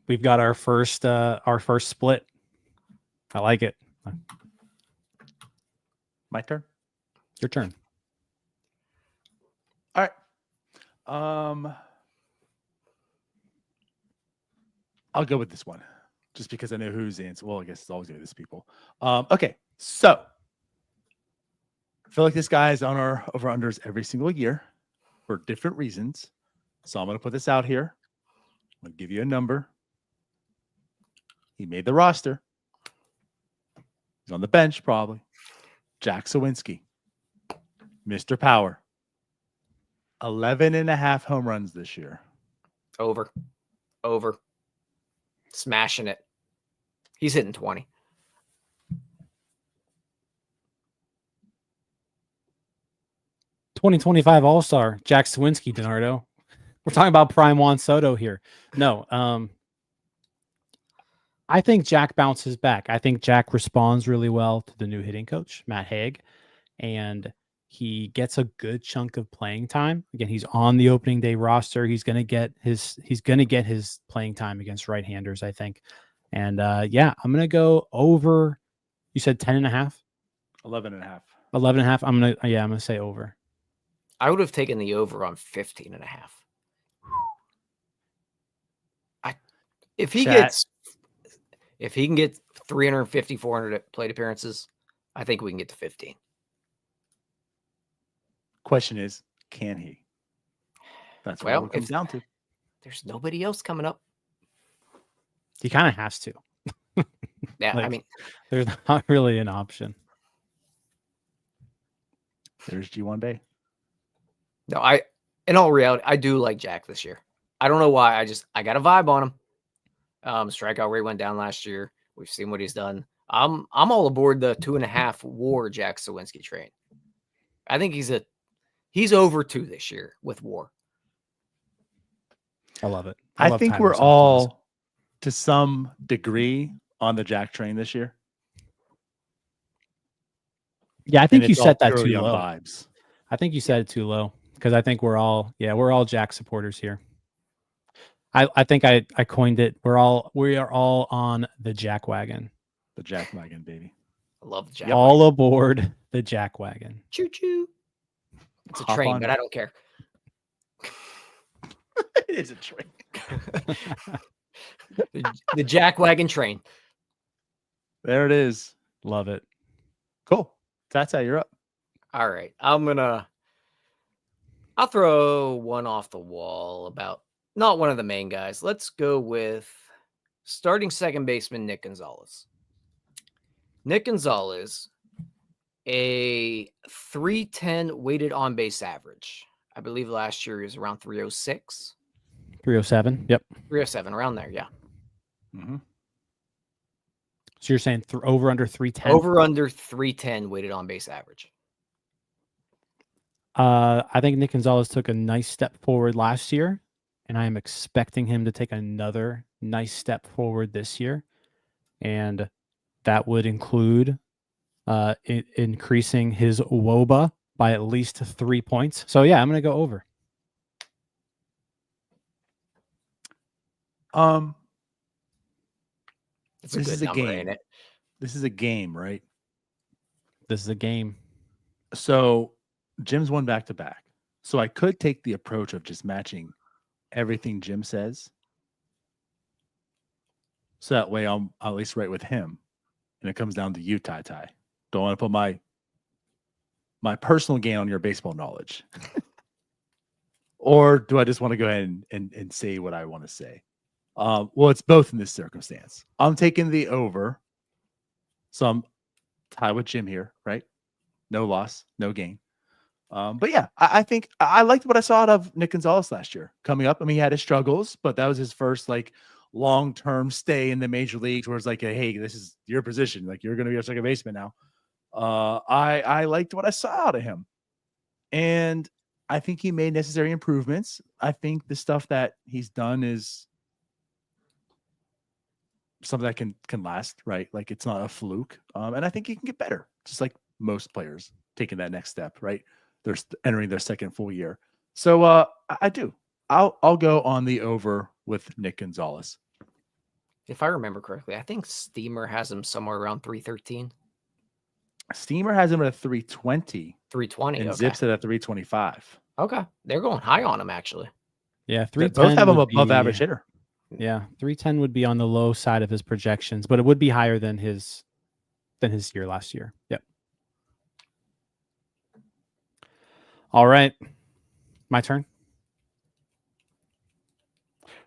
We've got our first split. I like it. My turn. Your turn. All right. I'll go with this one just because I know who's in. Well, I guess it's always going to be this people. Okay. So I feel like this guy is on our over-unders every single year for different reasons. So I'm going to put this out here. I'm going to give you a number. He made the roster. He's on the bench, probably. Jack Sawinski. Mr. Power. 11.5 home runs this year. Over. Smashing it. He's hitting 20. '25 All-Star, Jack Sawinski, DiNardo. We're talking about prime Juan Soto here. No, I think Jack bounces back. I think Jack responds really well to the new hitting coach, Matt Haig, and he gets a good chunk of playing time. Again, he's on the opening day roster. He's going to get his playing time against right-handers, I think. And yeah, I'm going to go over. You said 10.5? 11.5. 11.5. I'm going to say over. I would have taken the over on 15.5. If he can get 350, 400 plate appearances, I think we can get to 15. Question is, can he? That's what it comes down to. There's nobody else coming up. He kind of has to. Yeah, Like, I mean, there's not really an option. There's G1 Bay. No, in all reality, I do like Jack this year. I don't know why. I got a vibe on him. Strikeout rate went down last year. We've seen what he's done. I'm all aboard the 2.5 WAR Jack Sawinski train. I think he's over 2 this year with WAR. I love it. I think we're all to some degree on the Jack train this year. Yeah, I think you set that too purely on low. Vibes. I think you said it too low because I think we're all Jack supporters here. I think I coined it. We are all on the Jack wagon. The Jack wagon, baby. I love the Jack. All aboard the Jack wagon. Choo choo. It's a Hop train, on. but I don't care. It is a train. The jackwagon train. There it is. Love it. Cool. That's how you're up. All right. I'll throw one off the wall about not one of the main guys. Let's go with starting second baseman Nick Gonzalez. Nick Gonzalez, a 310 weighted on base average. I believe last year he was around 306. 307. Yep. 307, around there, yeah. Mm-hmm. So you're saying over under 310? Over under 310 weighted on base average. I think Nick Gonzalez took a nice step forward last year, and I am expecting him to take another nice step forward this year. And that would include increasing his WOBA by at least 3 points. So, yeah, I'm going to go over. It's a good number, ain't it? This is a game, right? This is a game. So Jim's won back-to-back. So I could take the approach of just matching everything Jim says. So that way I'm at least right with him. And it comes down to you, Ty. Don't want to put my personal gain on your baseball knowledge. Or do I just want to go ahead and say what I want to say? Well, it's both in this circumstance. I'm taking the over. So I'm tied with Jim here, right? No loss, no gain. But yeah, I think I liked what I saw out of Nick Gonzalez last year. Coming up, I mean, he had his struggles, but that was his first like long-term stay in the major leagues where it's like, hey, this is your position. Like, you're going to be a second baseman now. I liked what I saw out of him. And I think he made necessary improvements. I think the stuff that he's done is something that can last, right? Like, it's not a fluke. And I think he can get better, just like most players taking that next step, right? They're entering their second full year. So I do. I'll go on the over with Nick Gonzalez. If I remember correctly, I think Steamer has him somewhere around 313. Steamer has him at a 320. 320. And Okay. Zips it at 325. Okay. They're going high on him, actually. Yeah, They both have him above average hitter. hitter. Yeah, 310 would be on the low side of his projections, but it would be higher than his year last year. Yep. All right. My turn.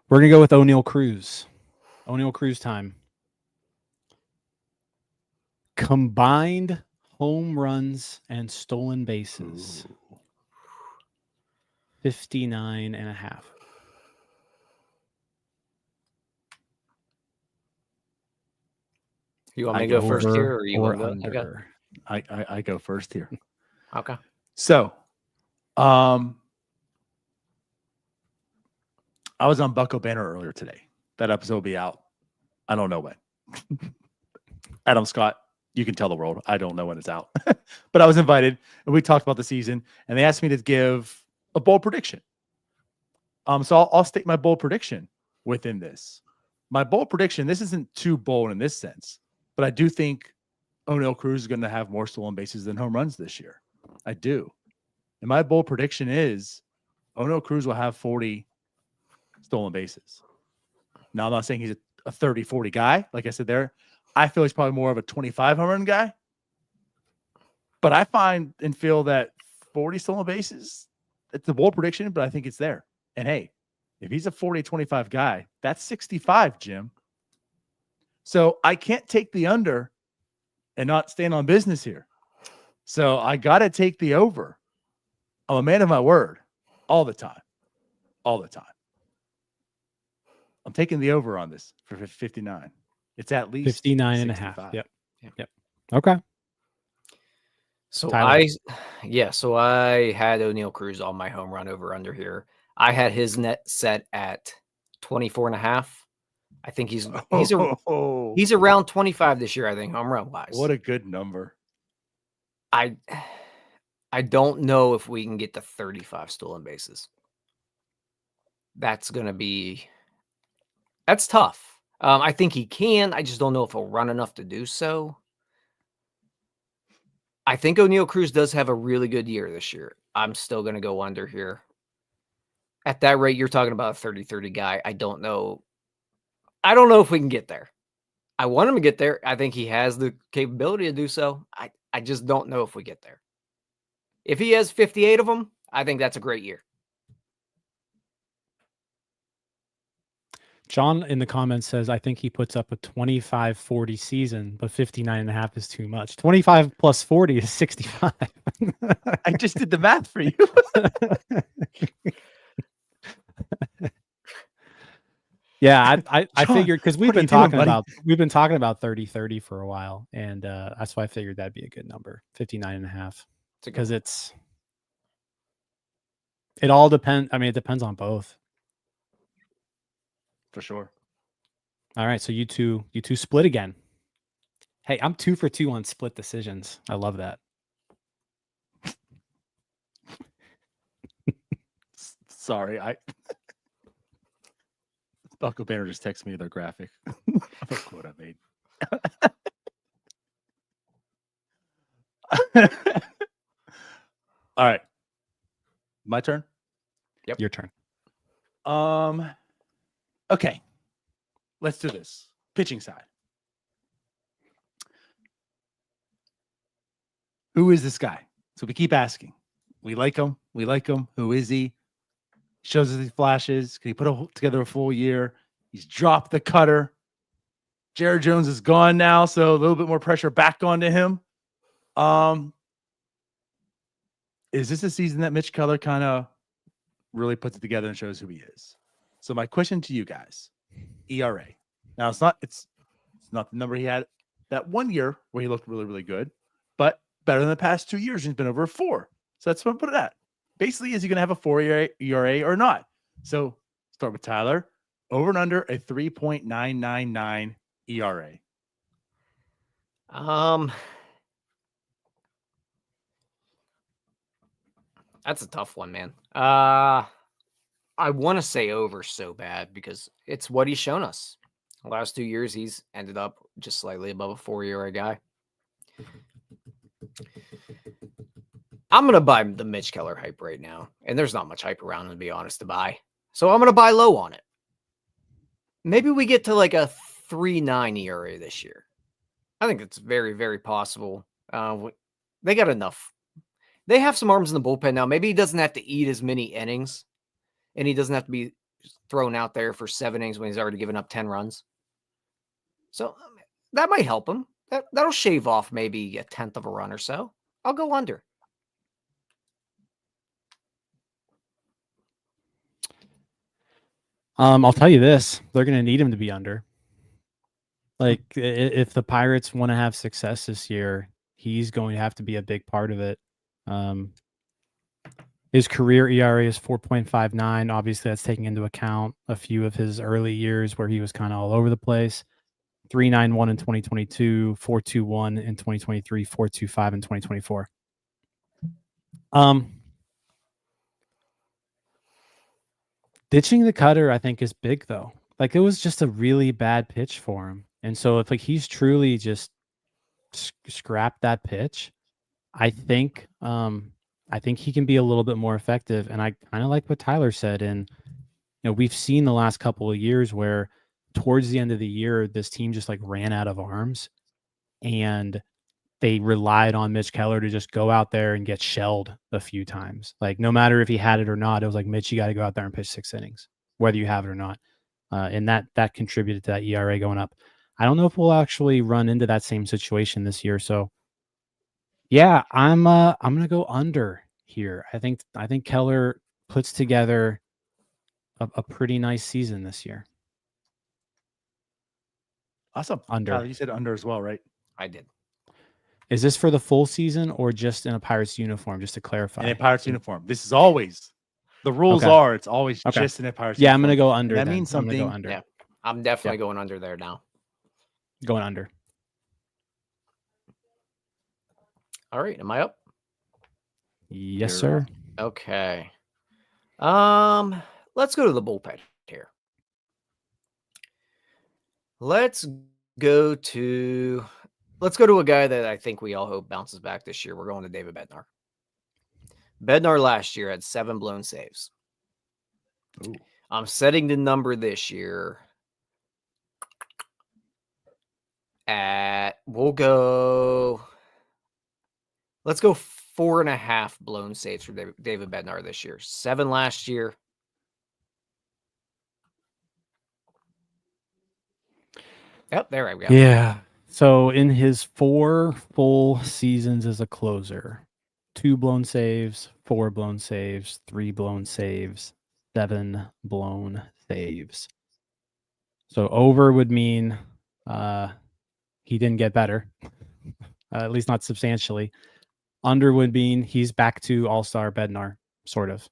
We're going to go with O'Neal Cruz. O'Neal Cruz time. Combined home runs and stolen bases. 59.5. You want me to go first here, or you want to go? Under? I go first here. Okay. So, I was on Bucko Banner earlier today. That episode will be out. I don't know when. Adam Scott, you can tell the world. I don't know when it's out. But I was invited, and we talked about the season, and they asked me to give a bold prediction. So I'll state my bold prediction within this. My bold prediction, this isn't too bold in this sense, but I do think O'Neal Cruz is going to have more stolen bases than home runs this year. I do. And my bold prediction is O'Neal Cruz will have 40 stolen bases. Now, I'm not saying he's a 30-40 guy. Like I said there, I feel he's probably more of a 25 home run guy. But I find and feel that 40 stolen bases, it's a bold prediction, but I think it's there. And hey, if he's a 40-25 guy, that's 65, Jim. So I can't take the under and not stand on business here. So I got to take the over. I'm a man of my word all the time. All the time. I'm taking the over on this for 59. It's at least 59.5. Yep. Okay. So Tyler. So I had O'Neal Cruz on my home run over under here. I had his net set at 24.5. I think he's around 25 this year, I think, home run wise. What a good number. I don't know if we can get to 35 stolen bases. That's tough. I think he can. I just don't know if he'll run enough to do so. I think O'Neal Cruz does have a really good year this year. I'm still going to go under here. At that rate, you're talking about a 30-30 guy. I don't know. I don't know if we can get there. I want him to get there. I think he has the capability to do so. I just don't know if we get there. If he has 58 of them, I think that's a great year. John in the comments says, I think he puts up a 25-40 season, but 59.5 is too much. 25 plus 40 is 65. I just did the math for you. Yeah, I John, figured because we've what are been you doing, talking about 30-30 for a while, and that's why I figured that'd be a good number, 59.5, because it all depends. I mean, it depends on both. For sure. All right, so you two split again. Hey, I'm 2 for 2 on split decisions. I love that. Sorry, Buckle Banner just texted me their graphic of a quote I made. All right, my turn. Yep, your turn. Okay, let's do this. Pitching side. Who is this guy? So we keep asking. We like him. We like him. Who is he? Shows us these flashes. Can he put together a full year? He's dropped the cutter. Jared Jones is gone now, so a little bit more pressure back onto him. Is this a season that Mitch Keller kind of really puts it together and shows who he is? So my question to you guys, ERA. Now it's not the number he had that one year where he looked really, really good, but better than the past 2 years. He's been over a 4. So that's what I'm putting it at. Basically, is he going to have a 4 ERA or not? So start with Tyler. Over and under a 3.999 ERA. That's a tough one, man. I want to say over so bad because it's what he's shown us. The last 2 years, he's ended up just slightly above a 4 ERA guy. I'm going to buy the Mitch Keller hype right now. And there's not much hype around, to be honest, to buy. So I'm going to buy low on it. Maybe we get to like a 3.9 ERA this year. I think it's very, very possible. They got enough. They have some arms in the bullpen now. Maybe he doesn't have to eat as many innings. And he doesn't have to be thrown out there for 7 innings when he's already given up 10 runs. So that might help him. That'll shave off maybe a 1/10 of a run or so. I'll go under. I'll tell you this: they're going to need him to be under. Like, if the Pirates want to have success this year, he's going to have to be a big part of it. His career ERA is 4.59. Obviously, that's taking into account a few of his early years where he was kind of all over the place. 3.91 in 2022, 4.21 in 2023, 4.25 in 2024. Ditching the cutter, I think, is big though. Like, it was just a really bad pitch for him, and so if like he's truly just scrapped that pitch, I think he can be a little bit more effective. And I kind of like what Tyler said. And we've seen the last couple of years where towards the end of the year, this team just like ran out of arms, and they relied on Mitch Keller to just go out there and get shelled a few times. Like, no matter if he had it or not, it was like, Mitch, you got to go out there and pitch 6 innings, whether you have it or not. And that contributed to that ERA going up. I don't know if we'll actually run into that same situation this year. So yeah, I'm going to go under here. I think Keller puts together a pretty nice season this year. Awesome. Under. Tyler, you said under as well, right? I did. Is this for the full season or just in a Pirates uniform, just to clarify? In a Pirates uniform. This is always the rules are. It's always just in a Pirates uniform. I'm going to go under. And that means something. I'm going to go under. Yeah, I'm definitely going under there now. Going under. All right. Am I up? Yes, sir. Okay. Let's go to the bullpen here. Let's go to a guy that I think we all hope bounces back this year. We're going to David Bednar. Bednar last year had 7 blown saves. Ooh. I'm setting the number this year We'll go. Let's go 4.5 blown saves for David Bednar this year. 7 last year. Yep, there I go. Yeah. So in his 4 full seasons as a closer, 2 blown saves, 4 blown saves, 3 blown saves, 7 blown saves. So over would mean he didn't get better, at least not substantially. Under would mean he's back to all-star Bednar, sort of.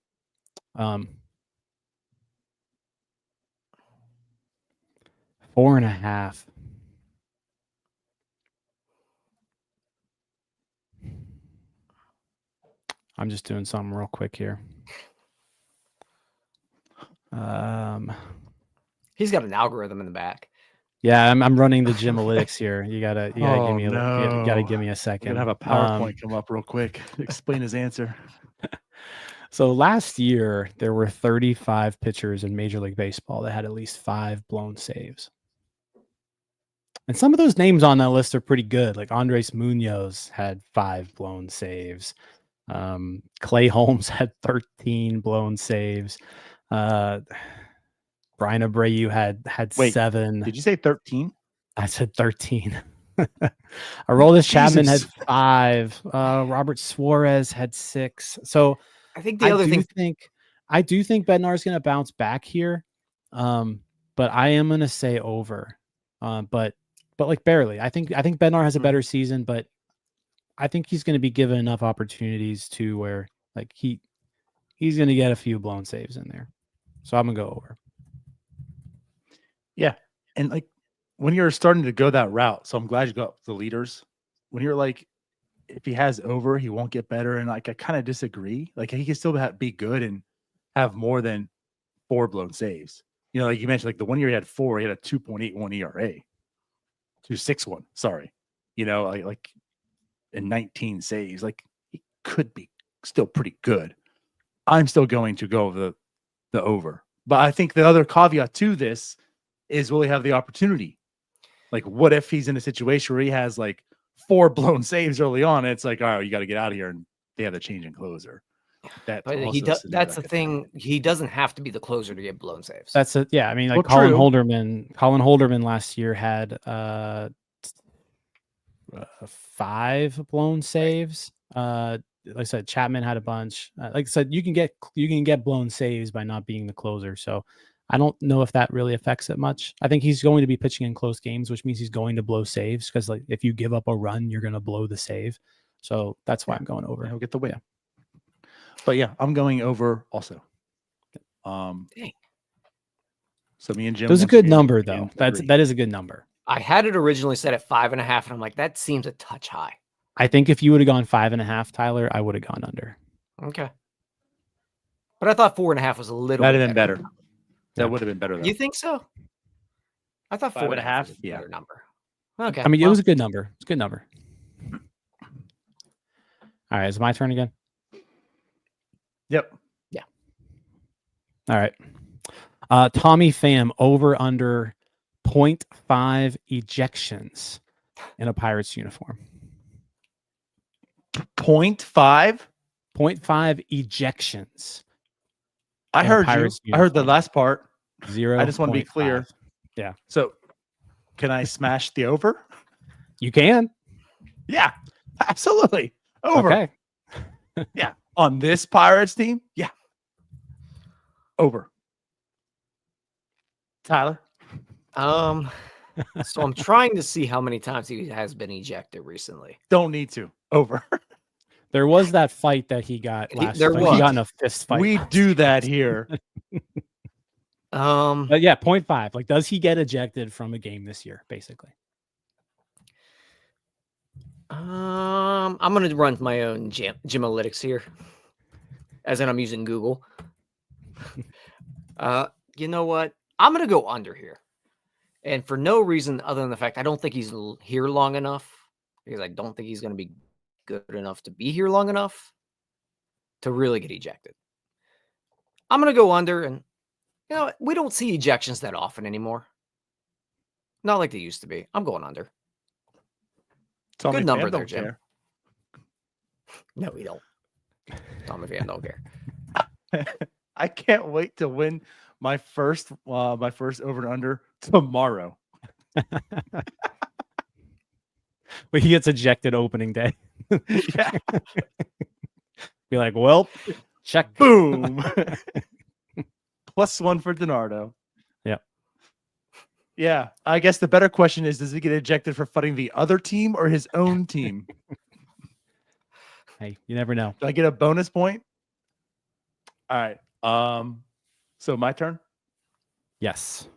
4.5. I'm just doing something real quick here. He's got an algorithm in the back. Yeah, I'm running the Gymalytics here. You gotta give me a We're second. gonna have a PowerPoint come up real quick. Explain his answer. So last year there were 35 pitchers in Major League Baseball that had at least 5 blown saves. And some of those names on that list are pretty good. Like Andres Munoz had 5 blown saves. Clay Holmes had 13 blown saves. Brian Abreu had Wait, 7. Did you say 13? I said 13. Aroldis Chapman had Jesus. 5. Robert Suarez had 6. So I think the other thing. I do think Bednar's going to bounce back here, but I am going to say over. But like barely. I think Bednar has a better season, but I think he's going to be given enough opportunities to where like he's going to get a few blown saves in there. So I'm going to go over. Yeah. And like when you're starting to go that route, so I'm glad you got the leaders. When you're like, if he has over, he won't get better. And like, I kind of disagree. Like he can still be good and have more than 4 blown saves. You know, like you mentioned, like the 1 year he had 4, he had a 2.81 ERA, 2.61. Sorry. You know, like in 19 saves, like he could be still pretty good. I'm still going to go the over. But I think the other caveat to this is, will he have the opportunity? Like, what if he's in a situation where he has like 4 blown saves early on? And it's like, all right, you got to get out of here, and they have the change in closer. But that's the thing. He doesn't have to be the closer to get blown saves. That's it. Yeah, I mean, like Well, Colin true. Holderman last year had 5 blown saves. Like I said, Chapman had a bunch. Like I said, you can get blown saves by not being the closer. So I don't know if that really affects it much. I think he's going to be pitching in close games, which means he's going to blow saves, because like if you give up a run, you're going to blow the save. So that's why I'm going over. He'll get the win. Yeah. But yeah, I'm going over also. Dang. So me and Jim. That's a good number, though. That is a good number. I had it originally set at 5.5, and I'm like, that seems a touch high. I think if you would have gone 5.5, Tyler, I would have gone under. Okay. But I thought 4.5 was a little That'd have been better. That Yeah. would have been better, though. You think so? I thought 4.5 was a Yeah. better number. Okay. I mean, it was a good number. It's a good number. All right. Is it my turn again? Yep. Yeah. All right. Tommy Pham, over under 0.5 ejections in a Pirates uniform. 0.5? 0.5 ejections. I heard you. Pirates I heard the uniform. last part. 0. I just want to be clear. Yeah. So can I smash the over? You can. Yeah, absolutely. Over. Okay. Yeah. On this Pirates team? Yeah. Over. Tyler? So I'm trying to see how many times he has been ejected recently. Don't need to. Over. There was that fight that he got last year. He got in a fist fight. We do that here. But yeah, 0.5. Like, does he get ejected from a game this year, basically? I'm going to run my own Gymalytics here, as in I'm using Google. You know what? I'm going to go under here. And for no reason other than the fact I don't think he's here long enough, because I don't think he's going to be good enough to be here long enough to really get ejected. I'm going to go under, and you know, we don't see ejections that often anymore. Not like they used to be. I'm going under. Tommy Good number Pham there, don't Jim. care. No, we don't. Tommy Van don't care. I can't wait to win my first over and under tomorrow. But he gets ejected opening day. Yeah. Be like, well, check. Boom. +1 for DiNardo. Yep. Yeah. I guess the better question is, does he get ejected for fighting the other team or his own team? Hey, you never know. Do I get a bonus point? All right. So my turn. Yes.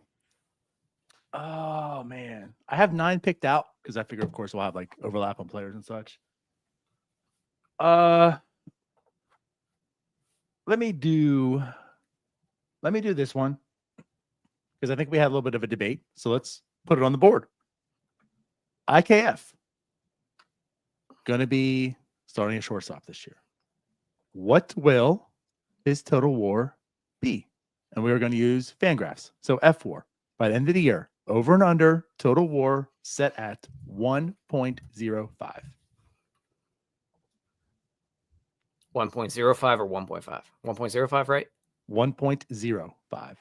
Oh man, I have 9 picked out because I figure, of course, we'll have like overlap on players and such. Let me do this one because I think we had a little bit of a debate. So let's put it on the board. IKF gonna be starting a shortstop this year. What will his total WAR be? And we are going to use Fangraphs. So F4 by the end of the year, over and under total WAR set at 1.05. 1.05 or 1.5? 1.05, right? 1.05.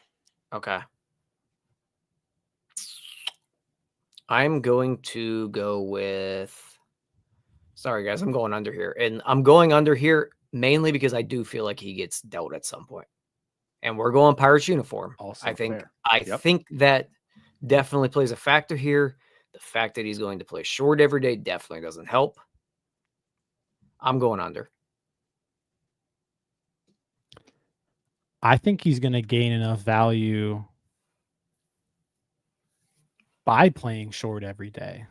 Okay. I'm going to go with. Sorry, guys. I'm going under here. And I'm going under here mainly because I do feel like he gets dealt at some point. And we're going Pirates uniform. Also I think fair. I think that definitely plays a factor here. The fact that he's going to play short every day definitely doesn't help. I'm going under. I think he's going to gain enough value by playing short every day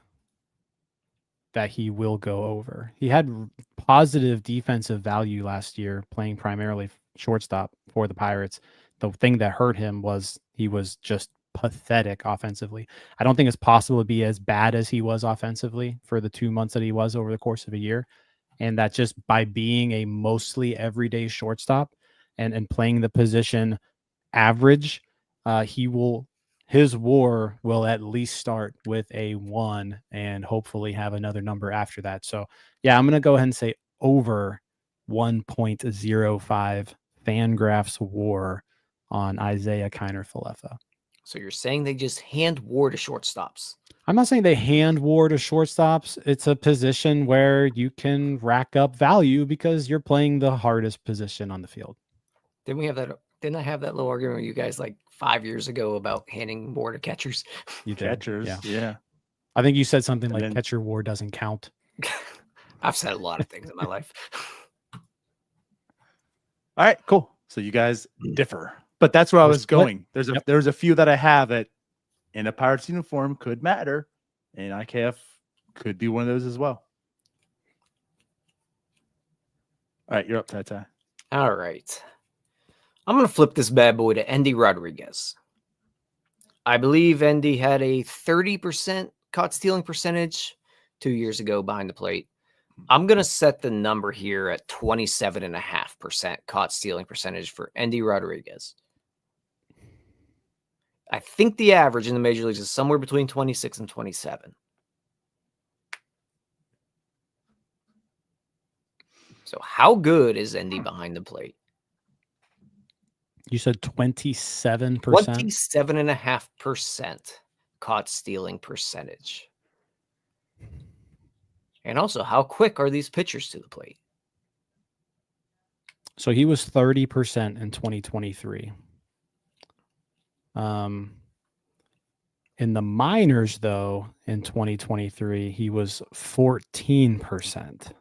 that he will go over. He had positive defensive value last year playing primarily shortstop for the Pirates. The thing that hurt him was he was just pathetic offensively. I don't think it's possible to be as bad as he was offensively for the 2 months that he was over the course of a year. And that just by being a mostly everyday shortstop and playing the position average, his WAR will at least start with a 1 and hopefully have another number after that. So yeah, I'm going to go ahead and say over 1.05 Fangraphs WAR on Isaiah Kiner-Falefa. So you're saying they just hand WAR to shortstops? I'm not saying they hand WAR to shortstops. It's a position where you can rack up value because you're playing the hardest position on the field. Didn't we have that? Didn't I have that little argument with you guys like 5 years ago about handing WAR to catchers? You did. Catchers. Yeah. I think you said something And like then- catcher WAR doesn't count. I've said a lot of things in my life. All right, cool. So you guys differ. But that's where I We're was split. going. There's a few that I have that in a Pirates uniform could matter, and IKF could be one of those as well. All right, you're up, Ty. All right. I'm going to flip this bad boy to Endy Rodriguez. I believe Endy had a 30% caught stealing percentage 2 years ago behind the plate. I'm going to set the number here at 27.5% caught stealing percentage for Endy Rodriguez. I think the average in the major leagues is somewhere between 26 and 27. So how good is Endy behind the plate? You said 27%. 27.5% caught stealing percentage. And also, how quick are these pitchers to the plate? So he was 30% in 2023. In the minors, though, in 2023, he was 14%.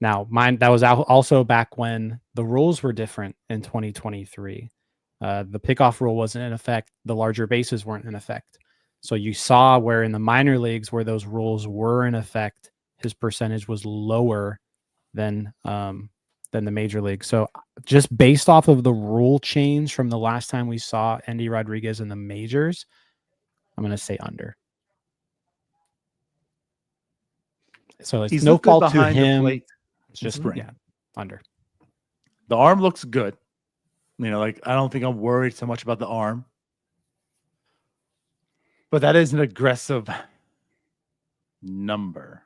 Now, that was also back when the rules were different in 2023. The pickoff rule wasn't in effect. The larger bases weren't in effect. So you saw where in the minor leagues where those rules were in effect, his percentage was lower than the major league. So just based off of the rule change from the last time we saw Endy Rodriguez in the majors, I'm going to say under. So it's He's no looked good fault to behind the him. plate It's just spring. yeah, under. The arm looks good. You know, like I don't think I'm worried so much about the arm. But that is an aggressive number.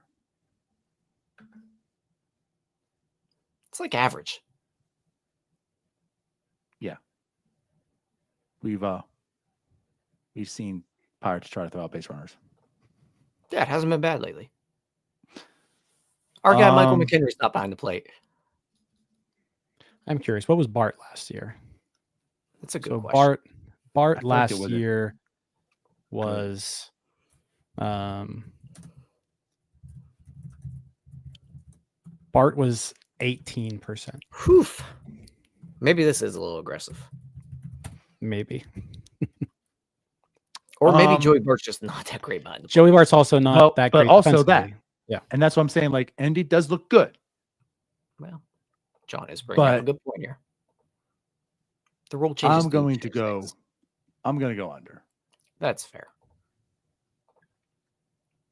It's like average. We've seen Pirates try to throw out base runners. Yeah, it hasn't been bad lately. Our guy Michael McHenry's not behind the plate. I'm curious. What was Bart last year? That's a good question. Bart feel like it last wasn't year was Bart was 18%. Whew. Maybe this is a little aggressive. Maybe. Or maybe Joey Bart's just not that great behind the plate. Joey Bart's also not that great. But also defensively. Yeah. And that's what I'm saying. Like, Andy does look good. Well, John is bringing up a good point here. The rule changes. I'm going to go under. That's fair.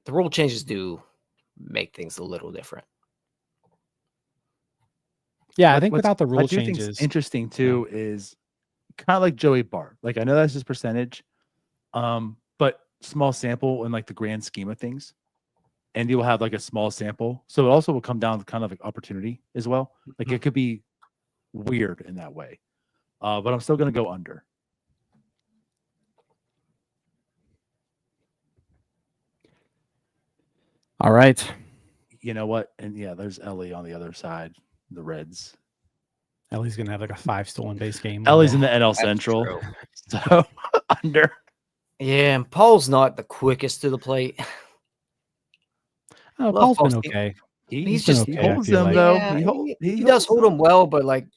The rule changes do make things a little different. Yeah, I think without the rule changes, interesting too is kind of like Joey Bart. Like, I know that's his percentage, but small sample in like the grand scheme of things. Andy will have like a small sample, so it also will come down to kind of like opportunity as well. Like, it could be weird in that way, but I'm still going to go under. All right. You know what? And yeah, there's Ellie on the other side, the Reds. Ellie's gonna have like a 5 stolen base game. Ellie's in the NL Central, so under. Yeah, and Paul's not the quickest to the plate. Oh, Paul's been okay. He's just he holds them though. Yeah, he does hold them well, but like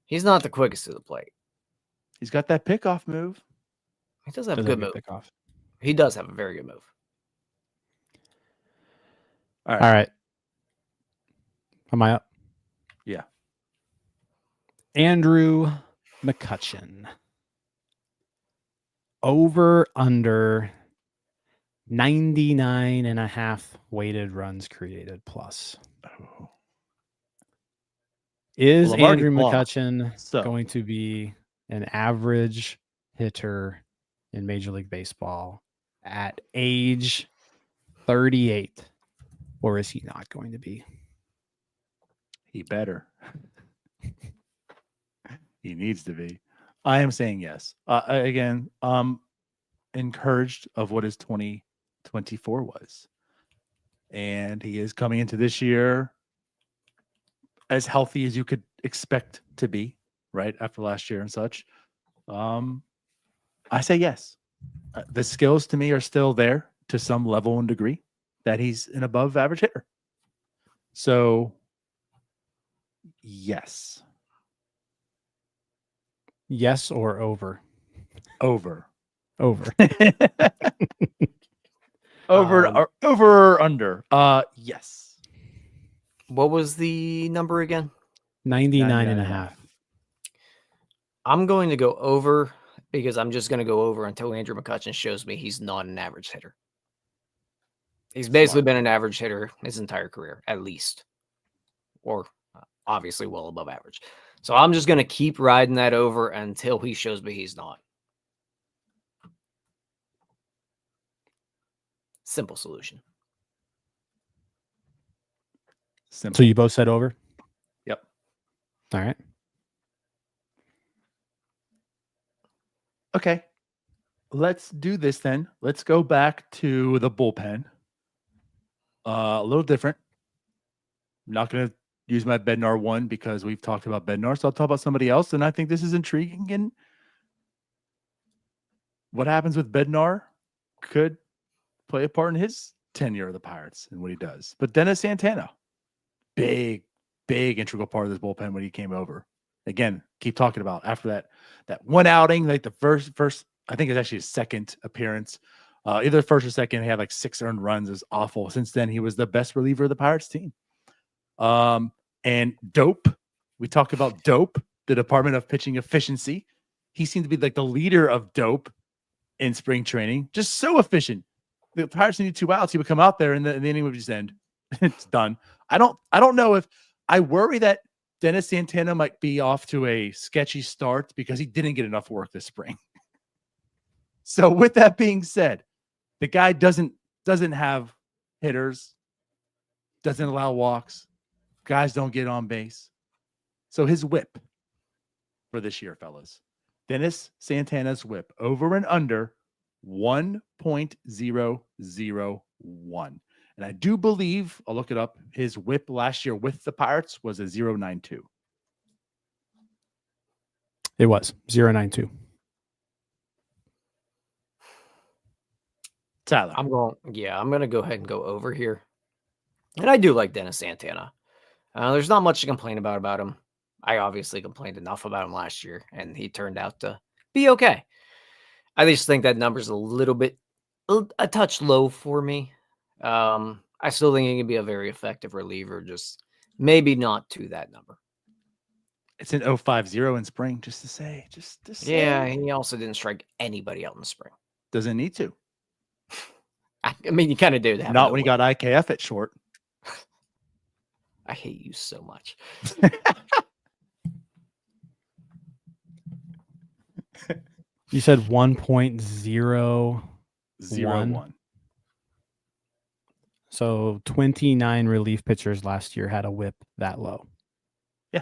he's not the quickest to the plate. He's got that pickoff move. He does have a good move. Pickoff. He does have a very good move. All right. Am I up? Yeah. Andrew McCutchen. Over under 99.5 weighted runs created plus. Oh. Is Andrew McCutchen going to be an average hitter in Major League Baseball at age 38? Or is he not going to be? He better. He needs to be. I am saying yes. Again, encouraged of what his 2024 was. And he is coming into this year as healthy as you could expect to be, right? After last year and such. I say yes. The skills to me are still there to some level and degree that he's an above average hitter. So, yes. Yes or over? Over. Over. Over or under? Yes. What was the number again? 99.5. I'm going to go over because I'm just going to go over until Andrew McCutchen shows me he's not an average hitter. He's basically been an average hitter his entire career, at least. Or obviously well above average. So I'm just going to keep riding that over until he shows me he's not. Simple solution. Simple. So you both said over? Yep. All right. Okay. Let's do this then. Let's go back to the bullpen. A little different. I'm not going to use my Bednar one because we've talked about Bednar, so I'll talk about somebody else, and I think this is intriguing. And what happens with Bednar could play a part in his tenure of the Pirates and what he does. But Dennis Santana, big integral part of this bullpen when he came over. Again, keep talking about after that one outing, like the first, I think it's actually his second appearance. Either first or second, he had like 6 earned runs. It was awful. Since then, he was the best reliever of the Pirates team. And Dope, we talked about Dope, the Department of Pitching Efficiency. He seemed to be like the leader of Dope in spring training. Just so efficient. The Pirates needed 2 outs. He would come out there and the inning would just end. It's done. I don't know if I worry that Dennis Santana might be off to a sketchy start because he didn't get enough work this spring. So with that being said, the guy doesn't have hitters, doesn't allow walks, Guys don't get on base. So his whip for this year, fellas. Dennis Santana's whip over and under 1.001. And I do believe, I'll look it up, his whip last year with the Pirates was a 0.92. It was 0.92. Tyler. I'm going to go ahead and go over here. And I do like Dennis Santana. There's not much to complain about him. I obviously complained enough about him last year, and he turned out to be okay. I just think that number's a touch low for me. I still think he can be a very effective reliever, just maybe not to that number. It's an 0.50 in spring, just to say. Yeah, and he also didn't strike anybody out in the spring. Doesn't need to. I mean, you kind of do that. Not when you got IKF at short. I hate you so much. You said 1.01. So 29 relief pitchers last year had a whip that low. Yeah.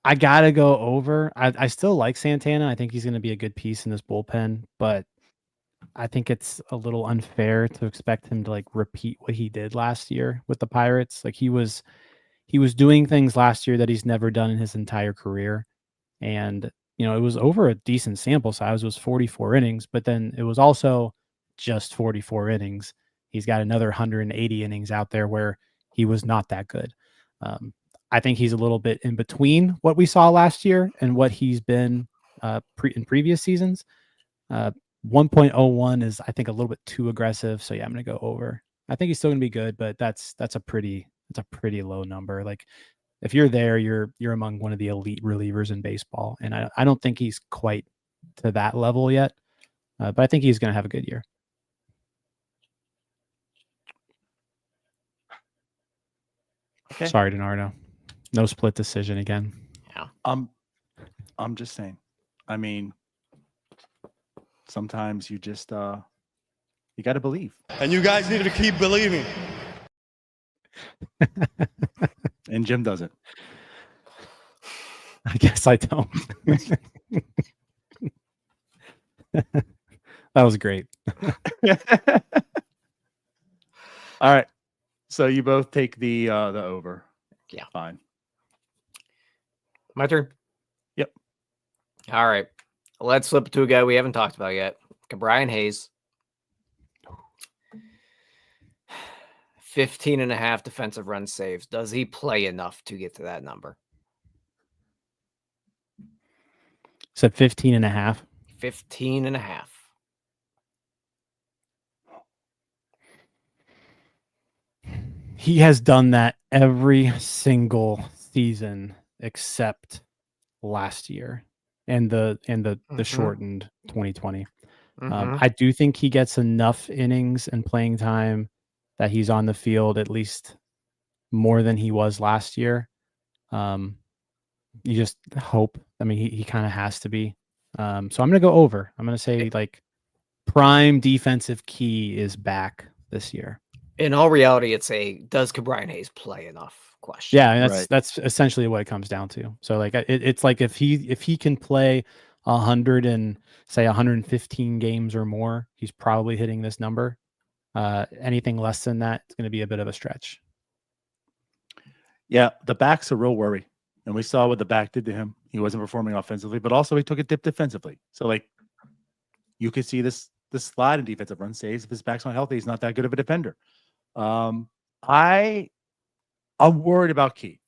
I gotta go over. I still like Santana. I think he's going to be a good piece in this bullpen, but I think it's a little unfair to expect him to like repeat what he did last year with the Pirates. Like he was doing things last year that he's never done in his entire career. And, you know, it was over a decent sample size. It was 44 innings, but then it was also just 44 innings. He's got another 180 innings out there where he was not that good. I think he's a little bit in between what we saw last year and what he's been in previous seasons. 1.01 is, I think, a little bit too aggressive. So yeah, I'm going to go over. I think he's still going to be good, but that's a pretty low number. Like if you're there, you're among one of the elite relievers in baseball. And I don't think he's quite to that level yet, but I think he's going to have a good year. Okay. Sorry, DiNardo. No split decision again. Yeah. I'm just saying. I mean, sometimes you just you got to believe. And you guys need to keep believing. And Jim doesn't. I guess I don't. That was great. All right. So you both take the over. Yeah. Fine. My turn? Yep. All right. Let's flip to a guy we haven't talked about yet. Brian Hayes. 15.5 defensive run saves. Does he play enough to get to that number? Said 15.5. 15.5. He has done that every single season except last year and the shortened 2020. I do think he gets enough innings and playing time that he's on the field at least more than he was last year. You just hope. I mean, he kind of has to be. So I'm going to go over. I'm going to say like prime defensive key is back this year. In all reality, it's does Brian Hayes play enough question? Yeah, and that's essentially what it comes down to. So like it's like if he can play 115 games or more, he's probably hitting this number. Anything less than that, it's going to be a bit of a stretch. Yeah, the back's a real worry. And we saw what the back did to him. He wasn't performing offensively, but also he took a dip defensively. So like you could see this slide in defensive run saves. If his back's not healthy, he's not that good of a defender. I'm worried about Key.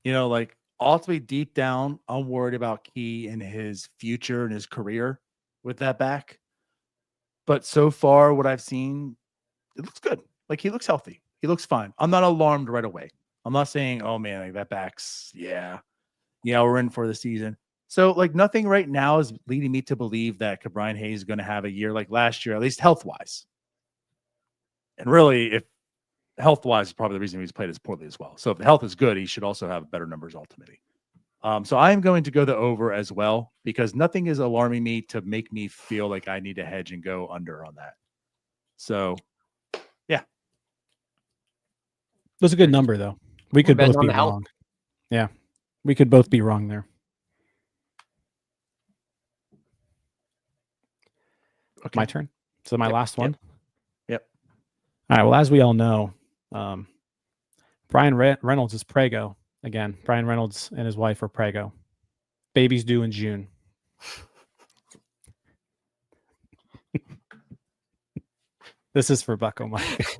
You know, like ultimately deep down, I'm worried about Key and his future and his career with that back. But so far, what I've seen, it looks good. Like he looks healthy. He looks fine. I'm not alarmed right away. I'm not saying, oh man, like that back's, yeah, we're in for the season. So like nothing right now is leading me to believe that Brian Hayes is going to have a year like last year, at least health-wise. And really, if health-wise is probably the reason he's played as poorly as well. So if the health is good, he should also have better numbers ultimately. So I am going to go the over as well because nothing is alarming me to make me feel like I need to hedge and go under on that. So That's a good number, though. We could betting both on be the health. wrong. Yeah, we could both be wrong there. okay. My turn. So my Yep, last one. Yep. All right. Well, as we all know, Brian Reynolds is prego again. Brian Reynolds and his wife are prego. Baby's due in June. This is for Bucko Mike.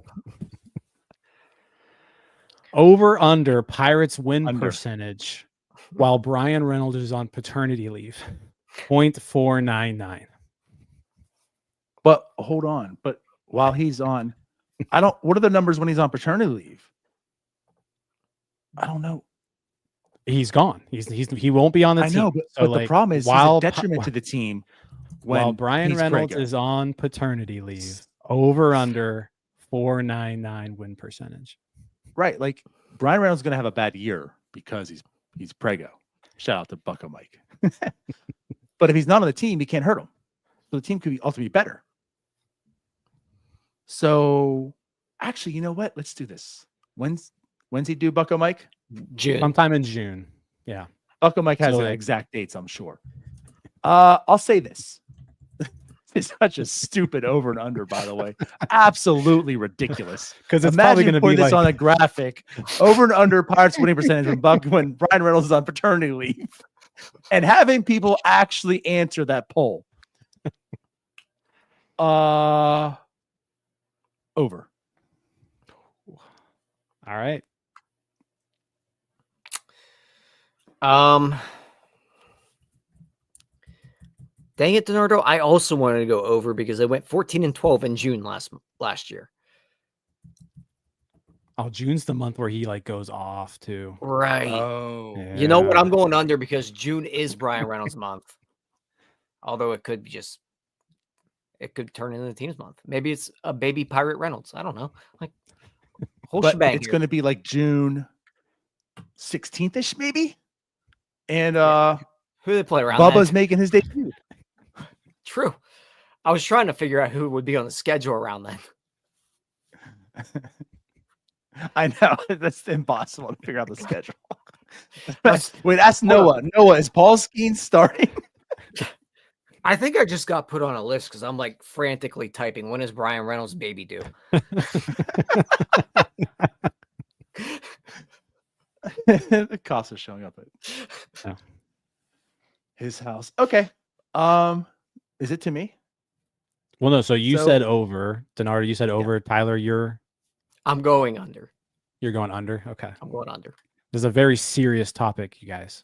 Over under Pirates win Under. percentage while Brian Reynolds is on paternity leave. 0.499. But hold on. But while he's on, what are the numbers when he's on paternity leave? I don't know. He's gone. He won't be on the I team. know, but the problem is he's a detriment to the team while Brian he's Reynolds prego. is on paternity leave. Over under 499 win percentage. Right. Like Brian Reynolds is going to have a bad year because he's prego. Shout out to Bucko Mike. But if he's not on the team, he can't hurt him. So the team could also be better. So actually, you know what? Let's do this. When's he due, Bucko Mike? June. Sometime in June. Yeah. Bucko Mike has So, the like- exact dates, I'm sure. I'll say this. It's such a stupid over and under, by the way. Absolutely ridiculous. Because it's probably Imagine going to putting be this like on a graphic. Over and under Pirates winning percentage when Brian Reynolds is on paternity leave, and having people actually answer that poll. Over. all right. Dang it, DiNardo. I also wanted to go over because I went 14-12 in June last year. Oh, June's the month where he like goes off too. Right. Oh. You know what? Yeah. I'm going under because June is Brian Reynolds' month. Although it could be it could turn into the team's month. Maybe it's a baby Pirate Reynolds. I don't know. Like whole But shebang it's here. going to be like June 16th-ish, maybe. And Who they play around? Bubba's then? making his debut. True. I was trying to figure out who would be on the schedule around then. I know that's impossible to figure out the schedule. Wait, ask Noah. Noah, is Paul Skenes starting? I think I just got put on a list because I'm like frantically typing. When is Brian Reynolds' baby due? The cost of showing up at his house. Okay. Is it to me? Well, no. So you So- said over. DiNardo, you said over. Tyler, you're I'm going under. going under. Okay. I'm going under. This is a very serious topic, you guys.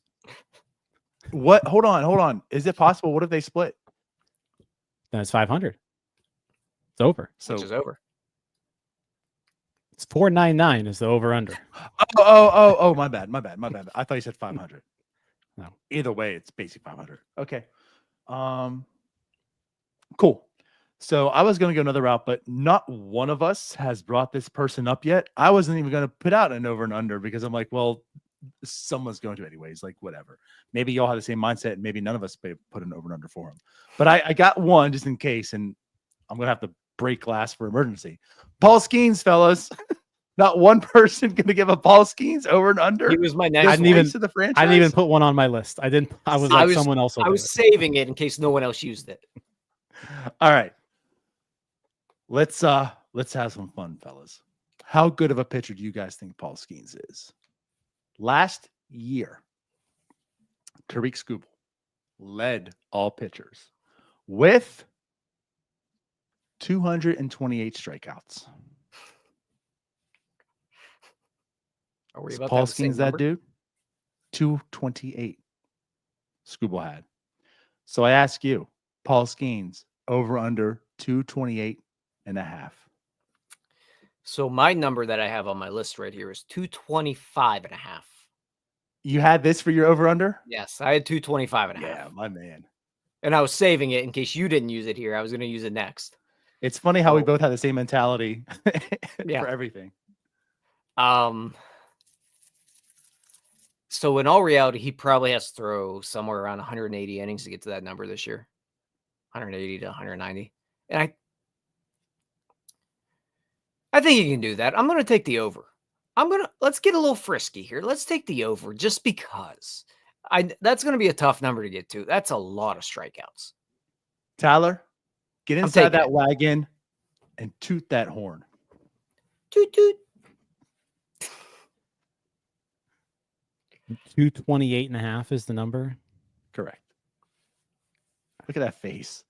What? Hold on. Is it possible? What if they split? Then it's 500. It's over. So Which is over. It's 499 is the over under. oh, my bad. I thought you said 500. No. Either way, it's basically 500. Okay. Cool. So I was going to go another route, but not one of us has brought this person up yet. I wasn't even going to put out an over and under because I'm like, well, someone's going to anyways, like whatever. Maybe y'all have the same mindset and maybe none of us put an over and under for him. But I got one just in case, and I'm going to have to break glass for emergency. Paul Skenes, fellas. Not one person going to give a Paul Skenes over and under. He was my next. This I didn't even- race of the franchise? I didn't even put one on my list. I didn't. I was like someone else. Will I do was it. saving it in case no one else used it. All right. Let's have some fun, fellas. How good of a pitcher do you guys think Paul Skenes is? Last year, Tariq Skubal led all pitchers with 228 strikeouts. Are we Is about Paul to have the same Skenes that number? dude? 228. Skubal had. So I ask you, Paul Skenes, over under 228 and a half. So my number that I have on my list right here is 225 and a half. You had this for your over under? Yes, I had 225 and a half. Yeah, my man. And I was saving it in case you didn't use it here. I was going to use it next. It's funny how we Oh. both have the same mentality Yeah. for everything. So in all reality, he probably has to throw somewhere around 180 innings to get to that number this year. 180 to 190. And I think you can do that. I'm going to take the over. Let's get a little frisky here. Let's take the over just because. That's going to be a tough number to get to. That's a lot of strikeouts. Tyler, get I'm inside taking that it. wagon and toot that horn. Toot toot. 228.5 is the number. Correct. Look at that face.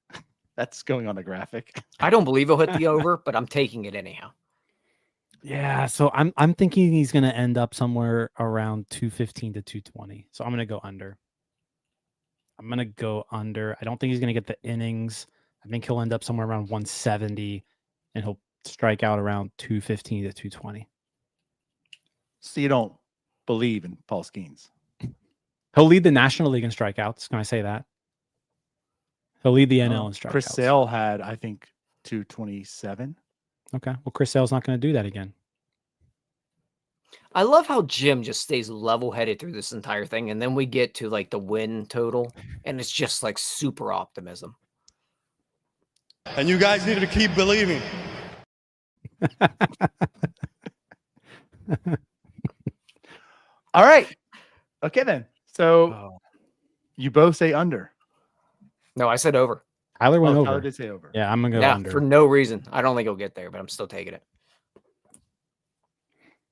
That's going on the graphic. I don't believe he'll hit the over, but I'm taking it anyhow. Yeah, so I'm thinking he's going to end up somewhere around 215 to 220. So I'm going to go under. I don't think he's going to get the innings. I think he'll end up somewhere around 170, and he'll strike out around 215 to 220. So you don't believe in Paul Skenes. He'll lead the National League in strikeouts. Can I say that? He'll lead the NL in strikeouts. Chris Sale had, I think, 227. Okay. Well, Chris Sale's not going to do that again. I love how Jim just stays level-headed through this entire thing, and then we get to like the win total, and it's just like super optimism. And you guys need to keep believing. All right. Okay, then. So Oh. you both say under. No, I said over. Tyler went over. Tyler did say over. Yeah, I'm going to go Yeah, under. for no reason. I don't think he'll get there, but I'm still taking it.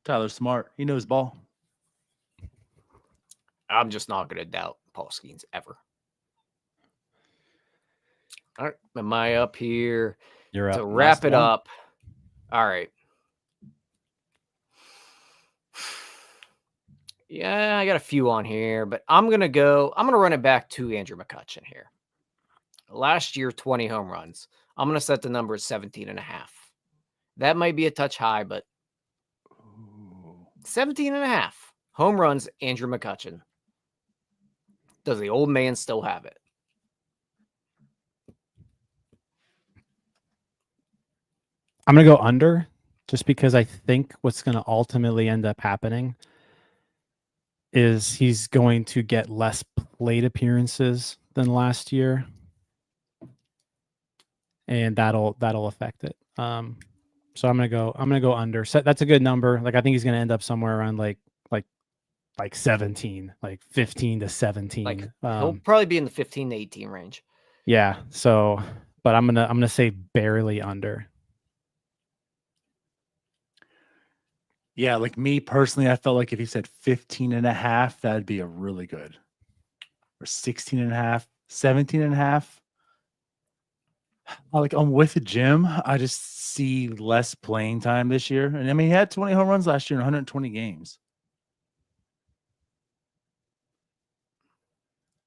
Tyler's smart. He knows ball. I'm just not going to doubt Paul Skenes ever. All right. Am I up here? You're up. To wrap Last it one. up. All right. Yeah, I got a few on here, but I'm going to run it back to Andrew McCutchen here. Last year, 20 home runs. I'm going to set the number at 17.5. That might be a touch high, but 17.5 home runs, Andrew McCutchen. Does the old man still have it? I'm going to go under just because I think what's going to ultimately end up happening is he's going to get less plate appearances than last year. And that'll affect it. So I'm gonna go under. So that's a good number. Like I think he's gonna end up somewhere around like 17, like 15 to 17. Like he'll probably be in the 15 to 18 range. Yeah. So, but I'm gonna say barely under. Yeah, like me personally, I felt like if he said 15.5, that'd be a really good. Or 16.5, 17.5. Like I'm with Jim. I just see less playing time this year. And I mean, he had 20 home runs last year in 120 games.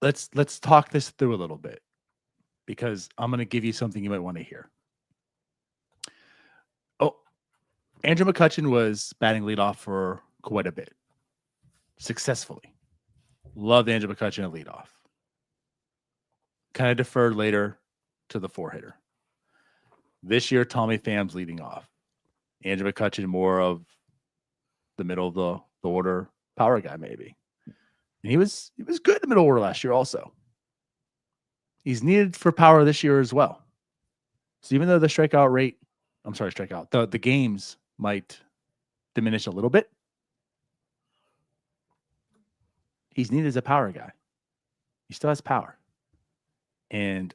Let's talk this through a little bit because I'm going to give you something you might want to hear. Oh, Andrew McCutchen was batting leadoff for quite a bit. Successfully. Loved Andrew McCutchen at leadoff. Kind of deferred later to the four-hitter. This year, Tommy Pham's leading off. Andrew McCutchen more of the middle of the order power guy, maybe. And he was good in the middle order last year also. He's needed for power this year as well. So even though the the games might diminish a little bit, he's needed as a power guy. He still has power. And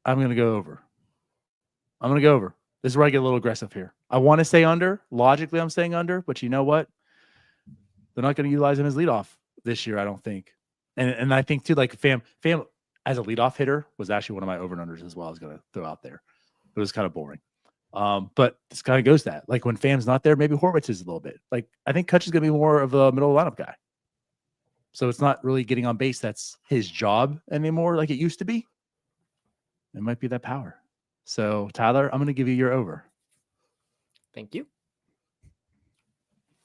I'm going to go over. This is where I get a little aggressive here. I want to say under. Logically, I'm saying under. But you know what? They're not going to utilize him as leadoff this year, I don't think. And I think, too, like Pham as a leadoff hitter was actually one of my over and unders as well I was going to throw out there. It was kind of boring. But this kind of goes to that. Like when Pham's not there, maybe Horwitz is a little bit. Like I think Kutch is going to be more of a middle lineup guy. So it's not really getting on base. That's his job anymore like it used to be. It might be that power. So, Tyler, I'm going to give you your over. Thank you.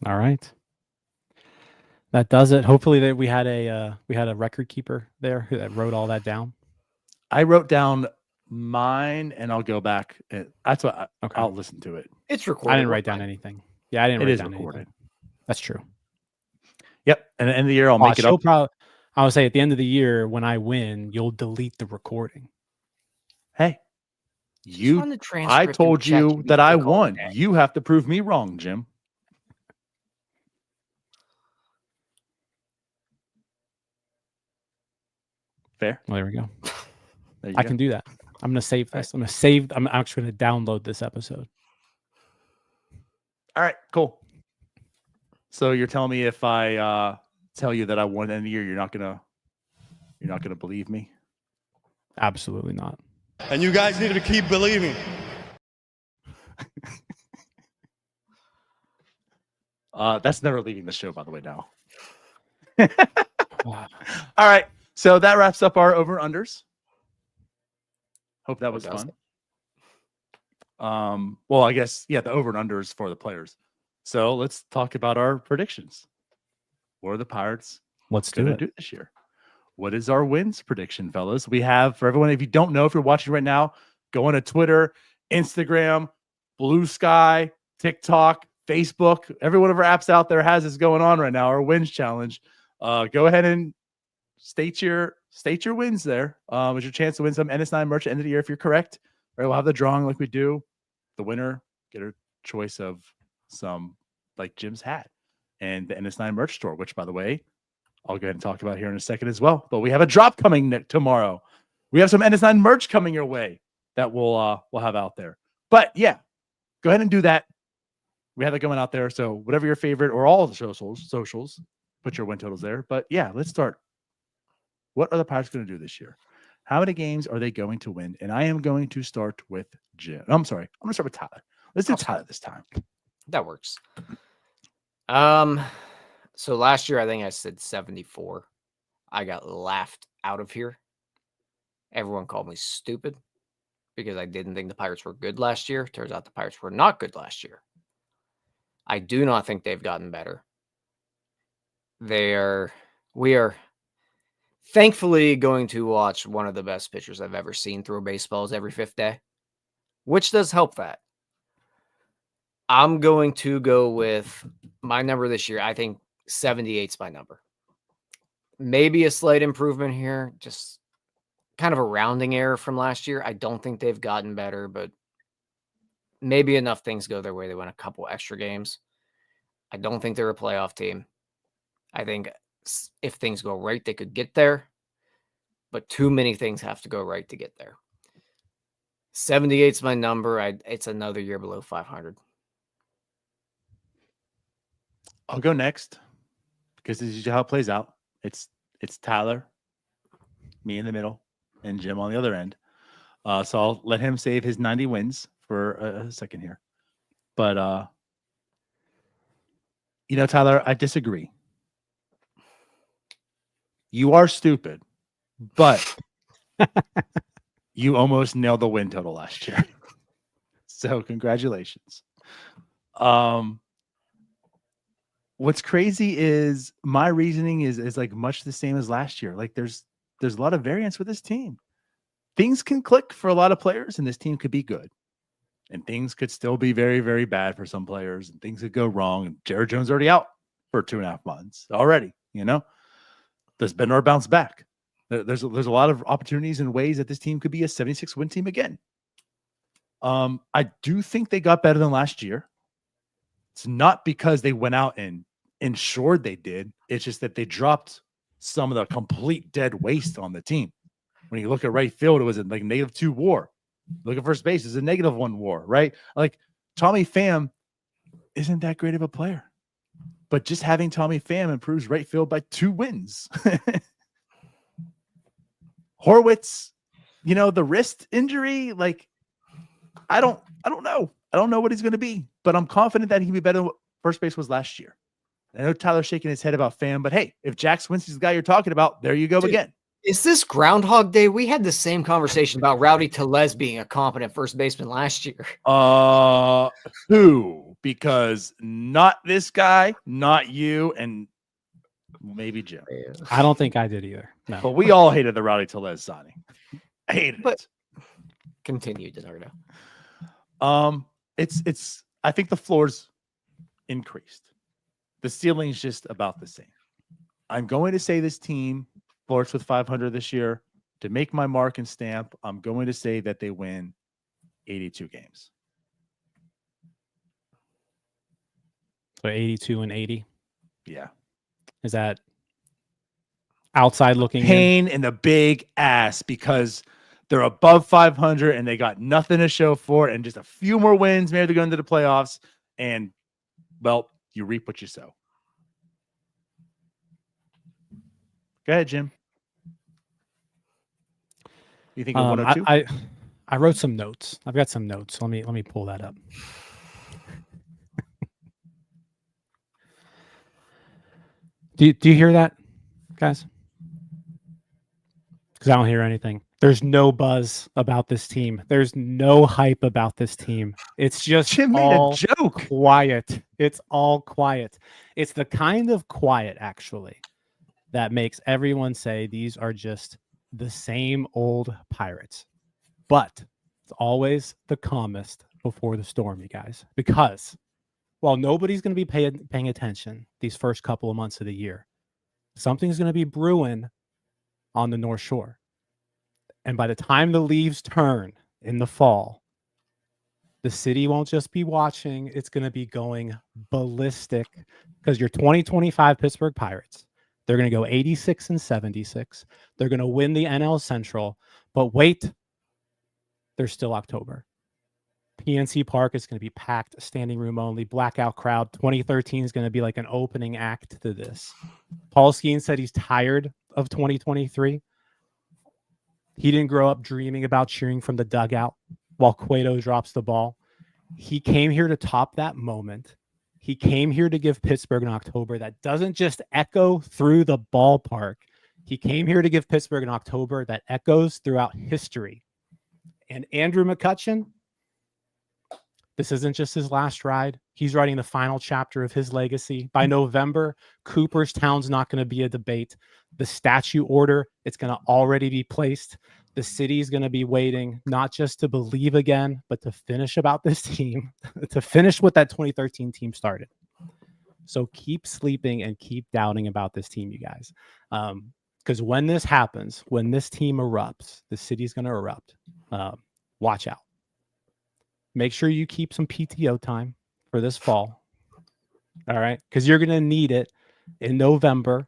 All right. That does it. Hopefully that we had a record keeper there who that wrote all that down. I wrote down mine and I'll go back. That's what I'll listen to it. It's recorded. I didn't write down anything. Yeah, I didn't write down recorded. anything. That's true. Yep. And at the end of the year, I'll make it up. I would say at the end of the year, when I win, you'll delete the recording. Hey, run the I transcript told through you that I ChatGPT all won. day. You have to prove me wrong, Jim. Fair. Well, there we go. There you I go. can do that. I'm gonna save All this. I'm gonna save. I'm actually gonna download this episode. All right, cool. So you're telling me if I tell you that I won in the year, you're not gonna believe me? Absolutely not. And you guys need to keep believing. That's never leaving the show, by the way. Now. Wow. All right. So that wraps up our over-unders. Hope that was does fun. Well, I guess, yeah, the over and unders for the players. So let's talk about our predictions. What are the Pirates Let's going do to it. do this year? What is our wins prediction, fellas? We have, for everyone, if you don't know, if you're watching right now, go on to Twitter, Instagram, BlueSky, TikTok, Facebook. Every one of our apps out there has this going on right now, our wins challenge. Go ahead and state your wins there. It's your chance to win some NS9 merch at the end of the year if you're correct. Right, we'll have the drawing like we do. The winner get a choice of some like Jim's hat and the NS9 merch store, which, by the way, I'll go ahead and talk about here in a second as well. But we have a drop coming tomorrow. We have some NS9 merch coming your way that we'll have out there. But yeah, go ahead and do that. We have it going out there. So whatever your favorite or all the socials, put your win totals there. But yeah, let's start. What are the Pirates going to do this year? How many games are they going to win? And I am going to start with Jim. I'm sorry. I'm going to start with Tyler. Let's do Tyler this time. That works. So last year I think I said 74. I got laughed out of here. Everyone called me stupid because I didn't think the Pirates were good last year. Turns out the Pirates were not good last year. I do not think they've gotten better. We are thankfully going to watch one of the best pitchers I've ever seen throw baseballs every fifth day, which does help that. I'm going to go with my number this year. I think 78's my number. Maybe a slight improvement here, just kind of a rounding error from last year. I don't think they've gotten better, but maybe enough things go their way. They win a couple extra games. I don't think they're a playoff team. I think if things go right, they could get there, but too many things have to go right to get there. 78's my number. It's another year below 500. I'll go next because this is how it plays out. It's Tyler, me in the middle, and Jim on the other end. So I'll let him save his 90 wins for a second here. But Tyler, I disagree. You are stupid, but you almost nailed the win total last year. So congratulations. What's crazy is my reasoning is like much the same as last year. Like there's a lot of variance with this team. Things can click for a lot of players, and this team could be good. And things could still be very, very bad for some players, and things could go wrong. And Jared Jones already out for 2.5 months already. There's been our bounce back. There's a lot of opportunities and ways that this team could be a 76 win team again. I do think they got better than last year. It's not because they went out and ensured they did. It's just that they dropped some of the complete dead waste on the team. When you look at right field, it was like -2 WAR. Look at first base, it's a -1 WAR, right? Like Tommy Pham isn't that great of a player, but just having Tommy Pham improves right field by 2 wins. Horwitz, the wrist injury, like I don't know. I don't know what he's going to be, but I'm confident that he can be better than what first base was last year. I know Tyler's shaking his head about Pham, but hey, if Jack Swincy's the guy you're talking about, there you go again. Is this Groundhog Day? We had the same conversation about Rowdy Tellez being a competent first baseman last year. Who? Because not this guy, not you, and maybe Jim. I don't think I did either. No. But we all hated the Rowdy Tellez signing. I hated it. Continue, DiNardo. I think the floor's increased. The ceiling's just about the same. I'm going to say this team flirts with 500 this year. To make my mark and stamp, I'm going to say that they win 82 games. So 82 and 80. Yeah. Is that outside looking in? Pain in the big ass because they're above 500 and they got nothing to show for it, and just a few more wins. Maybe they're going to the playoffs, and well, you reap what you sow. Go ahead, Jim. You think of 102? I wrote some notes. I've got some notes. Let me pull that up. Do you hear that, guys? Because I don't hear anything. There's no buzz about this team. There's no hype about this team. It's just Jim made all a joke. quiet. It's all quiet. It's the kind of quiet, actually, that makes everyone say these are just the same old Pirates. But it's always the calmest before the storm, you guys. Because while nobody's going to be paying attention these first couple of months of the year, something's going to be brewing on the North Shore. And by the time the leaves turn in the fall, the city won't just be watching. It's going to be going ballistic because your 2025 Pittsburgh Pirates, they're going to go 86 and 76. They're going to win the NL Central. But wait, there's still October. PNC Park is going to be packed, standing room only, blackout crowd. 2013 is going to be like an opening act to this. Paul Skenes said he's tired of 2023. He didn't grow up dreaming about cheering from the dugout while Cueto drops the ball. He came here to top that moment. He came here to give Pittsburgh an October that doesn't just echo through the ballpark. He came here to give Pittsburgh an October that echoes throughout history. And Andrew McCutchen, this isn't just his last ride. He's writing the final chapter of his legacy. By November, Cooperstown's not going to be a debate. The statue order, it's going to already be placed. The city's going to be waiting, not just to believe again, but to finish about this team, to finish what that 2013 team started. So keep sleeping and keep doubting about this team, you guys. Because when this happens, when this team erupts, the city's going to erupt. Watch out. Make sure you keep some PTO time for this fall. All right. Because you're going to need it in November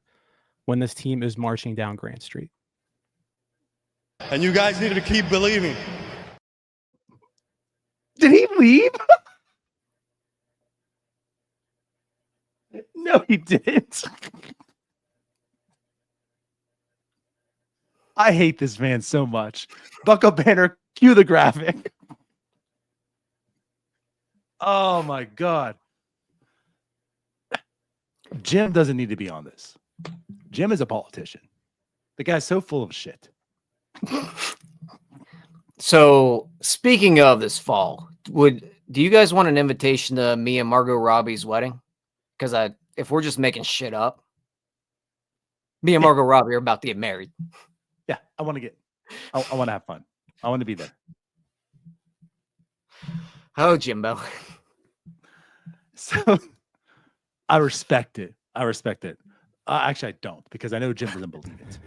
when this team is marching down Grant Street. And you guys needed to keep believing. Did he leave? No, he didn't. I hate this man so much. Buckle banner, cue the graphic. Oh my God. Jim doesn't need to be on this. Jim is a politician. The guy's so full of shit. So speaking of this fall, do you guys want an invitation to me and Margot Robbie's wedding? Because if we're just making shit up, me and Margot Robbie are about to get married. Yeah, I want to have fun. I want to be there. Oh, Jimbo. So I respect it. Actually, I don't, because I know Jim doesn't believe it.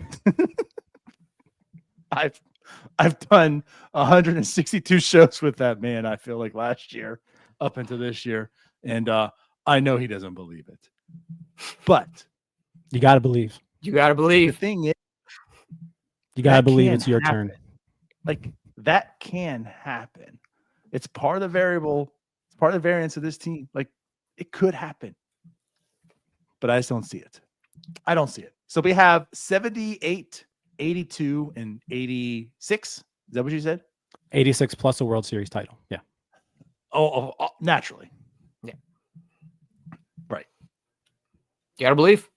I've done 162 shows with that man, I feel like, last year up into this year. And I know he doesn't believe it. But you got to believe. You got to believe. The thing is, you got to believe it's your turn. Like, that can happen. It's part of the variable. It's part of the variance of this team. Like, it could happen. But I just don't see it. I don't see it. So we have 78, 82, and 86. Is that what you said? 86 plus a World Series title. Yeah. Oh, naturally. Yeah. Right. You got to believe.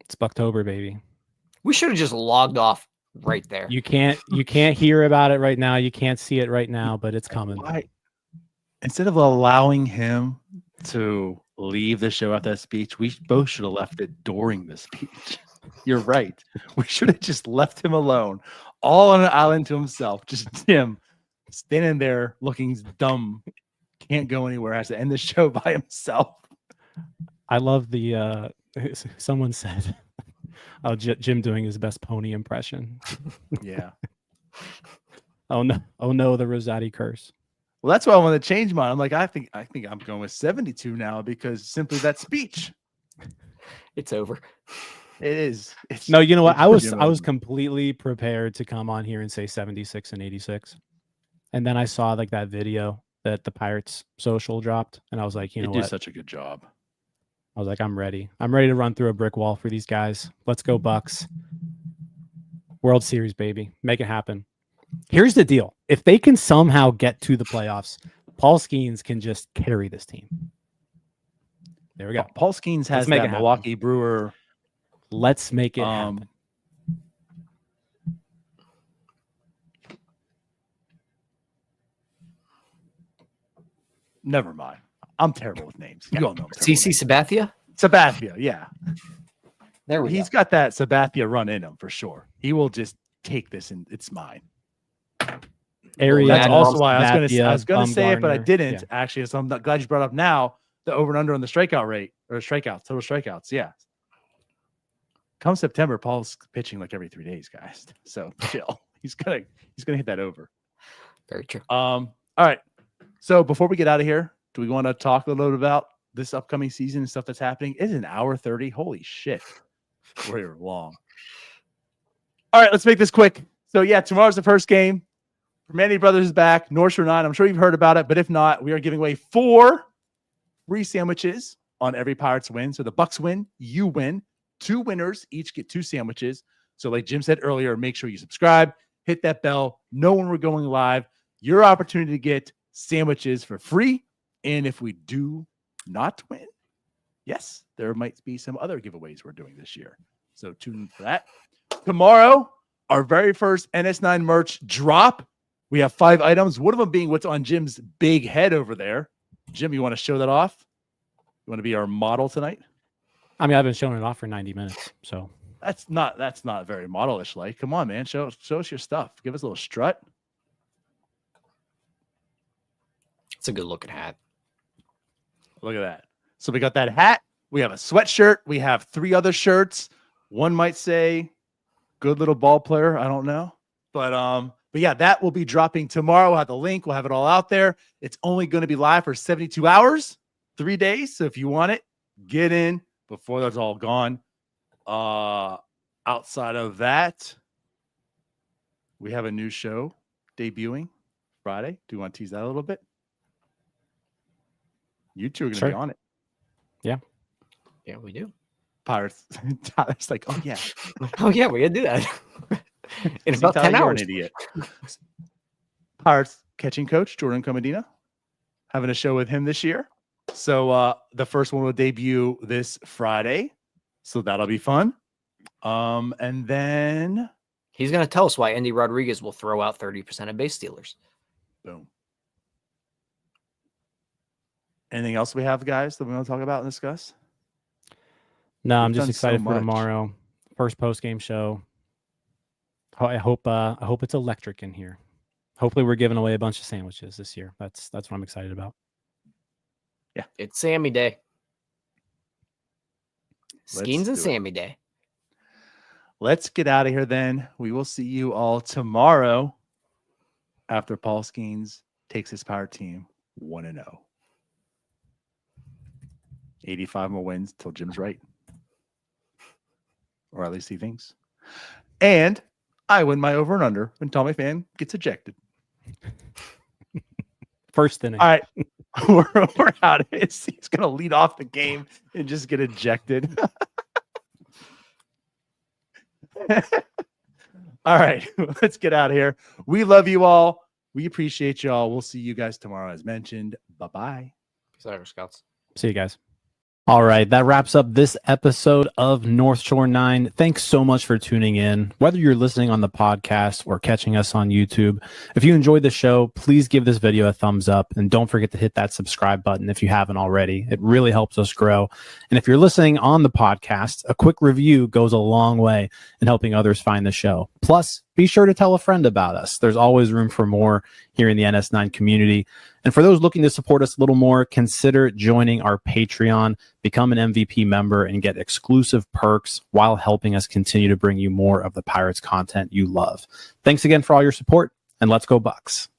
It's Bucktober, baby. We should have just logged off right there. You can't hear about it right now. You can't see it right now, but it's coming. Why? Instead of allowing him to leave the show at that speech, we both should have left it during the speech. You're right. We should have just left him alone, all on an island to himself. Just him standing there looking dumb, can't go anywhere, has to end the show by himself. I love the someone said, "Oh, Jim doing his best pony impression." Yeah, Oh no, the Rosati curse. Well, that's why I want to change mine. I'm like, I think I'm going with 72 now because simply that speech. It's over. It is. It's, No, you know what? it's I was completely prepared to come on here and say 76 and 86. And then I saw like that video that the Pirates social dropped, and I was like, you know do what? such a good job. I was like, I'm ready. I'm ready to run through a brick wall for these guys. Let's go, Bucks. World Series, baby. Make it happen. Here's the deal. If they can somehow get to the playoffs, Paul Skenes can just carry this team. There we go. Paul Skenes has make that it happen. Milwaukee Brewer. Let's make it happen. Never mind. I'm terrible with names. You all know. CC Sabathia? Sabathia, yeah. There we go. He's got that Sabathia run in him for sure. He will just take this and it's mine. Area. That's Sabathia, also why I was gonna say it, but I Bumgarner. didn't Yeah. actually. So I'm glad you brought up now the over and under on the strikeout rate or strikeouts, total strikeouts. Yeah. Come September, Paul's pitching like every 3 days, guys. So chill. He's gonna hit that over. Very true. All right. So before we get out of here, do we want to talk a little bit about this upcoming season and stuff that's happening? It's an hour 30. Holy shit. We're long. All right, let's make this quick. So yeah, tomorrow's the first game. Manny Brothers is back. North Shore 9. I'm sure you've heard about it, but if not, we are giving away 4 free sandwiches on every Pirates win. So the Bucks win, you win. 2 winners each get 2 sandwiches. So like Jim said earlier, make sure you subscribe, hit that bell, know when we're going live. Your opportunity to get sandwiches for free. And if we do not win, yes, there might be some other giveaways we're doing this year. So tune in for that. Tomorrow, our very first NS9 merch drop. We have 5 items. One of them being what's on Jim's big head over there. Jim, you want to show that off? You want to be our model tonight? I mean, I've been showing it off for 90 minutes. So That's not very modelish like. Come on, man. Show us your stuff. Give us a little strut. It's a good looking hat. Look at that. So we got that hat. We have a sweatshirt. We have 3 other shirts. One might say good little ball player. I don't know. But yeah, that will be dropping tomorrow. We'll have the link. We'll have it all out there. It's only going to be live for 72 hours, 3 days. So if you want it, get in before that's all gone. Outside of that, we have a new show debuting Friday. Do you want to tease that a little bit? You two are going to be Sure. on it. Yeah, we do. Pirates. Tyler's like, oh yeah. Oh yeah, we gotta do that. In See, about Tyler, 10 you're hours. an idiot. Pirates catching coach Jordan Comedina having a show with him this year. So the first one will debut this Friday. So that'll be fun. And then He's gonna tell us why Andy Rodriguez will throw out 30% of base stealers. boom. Anything else we have, guys, that we want to talk about and discuss? no, I'm We've just done so excited for much. tomorrow. First post game show. I hope it's electric in here. Hopefully, we're giving away a bunch of sandwiches this year. That's what I'm excited about. It's Sammy Day. Let's Skenes do and it. Sammy Day. Let's get out of here then. We will see you all tomorrow after Paul Skenes takes his power team 1-0. 85 more wins till Jim's right. Or at least he thinks. And I win my over and under when Tommy Fan gets ejected. First inning. All right. we're out. He's going to lead off the game and just get ejected. All right. Let's get out of here. We love you all. We appreciate you all. We'll see you guys tomorrow as mentioned. Bye-bye. Peace out, Scouts. See you guys. All right, that wraps up this episode of North Shore 9. Thanks so much for tuning in. Whether you're listening on the podcast or catching us on YouTube, if you enjoyed the show, please give this video a thumbs up and don't forget to hit that subscribe button if you haven't already. It really helps us grow. And if you're listening on the podcast, a quick review goes a long way in helping others find the show. Plus, be sure to tell a friend about us. There's always room for more here in the NS9 community. And for those looking to support us a little more, consider joining our Patreon, become an MVP member, and get exclusive perks while helping us continue to bring you more of the Pirates content you love. Thanks again for all your support, and let's go Bucks.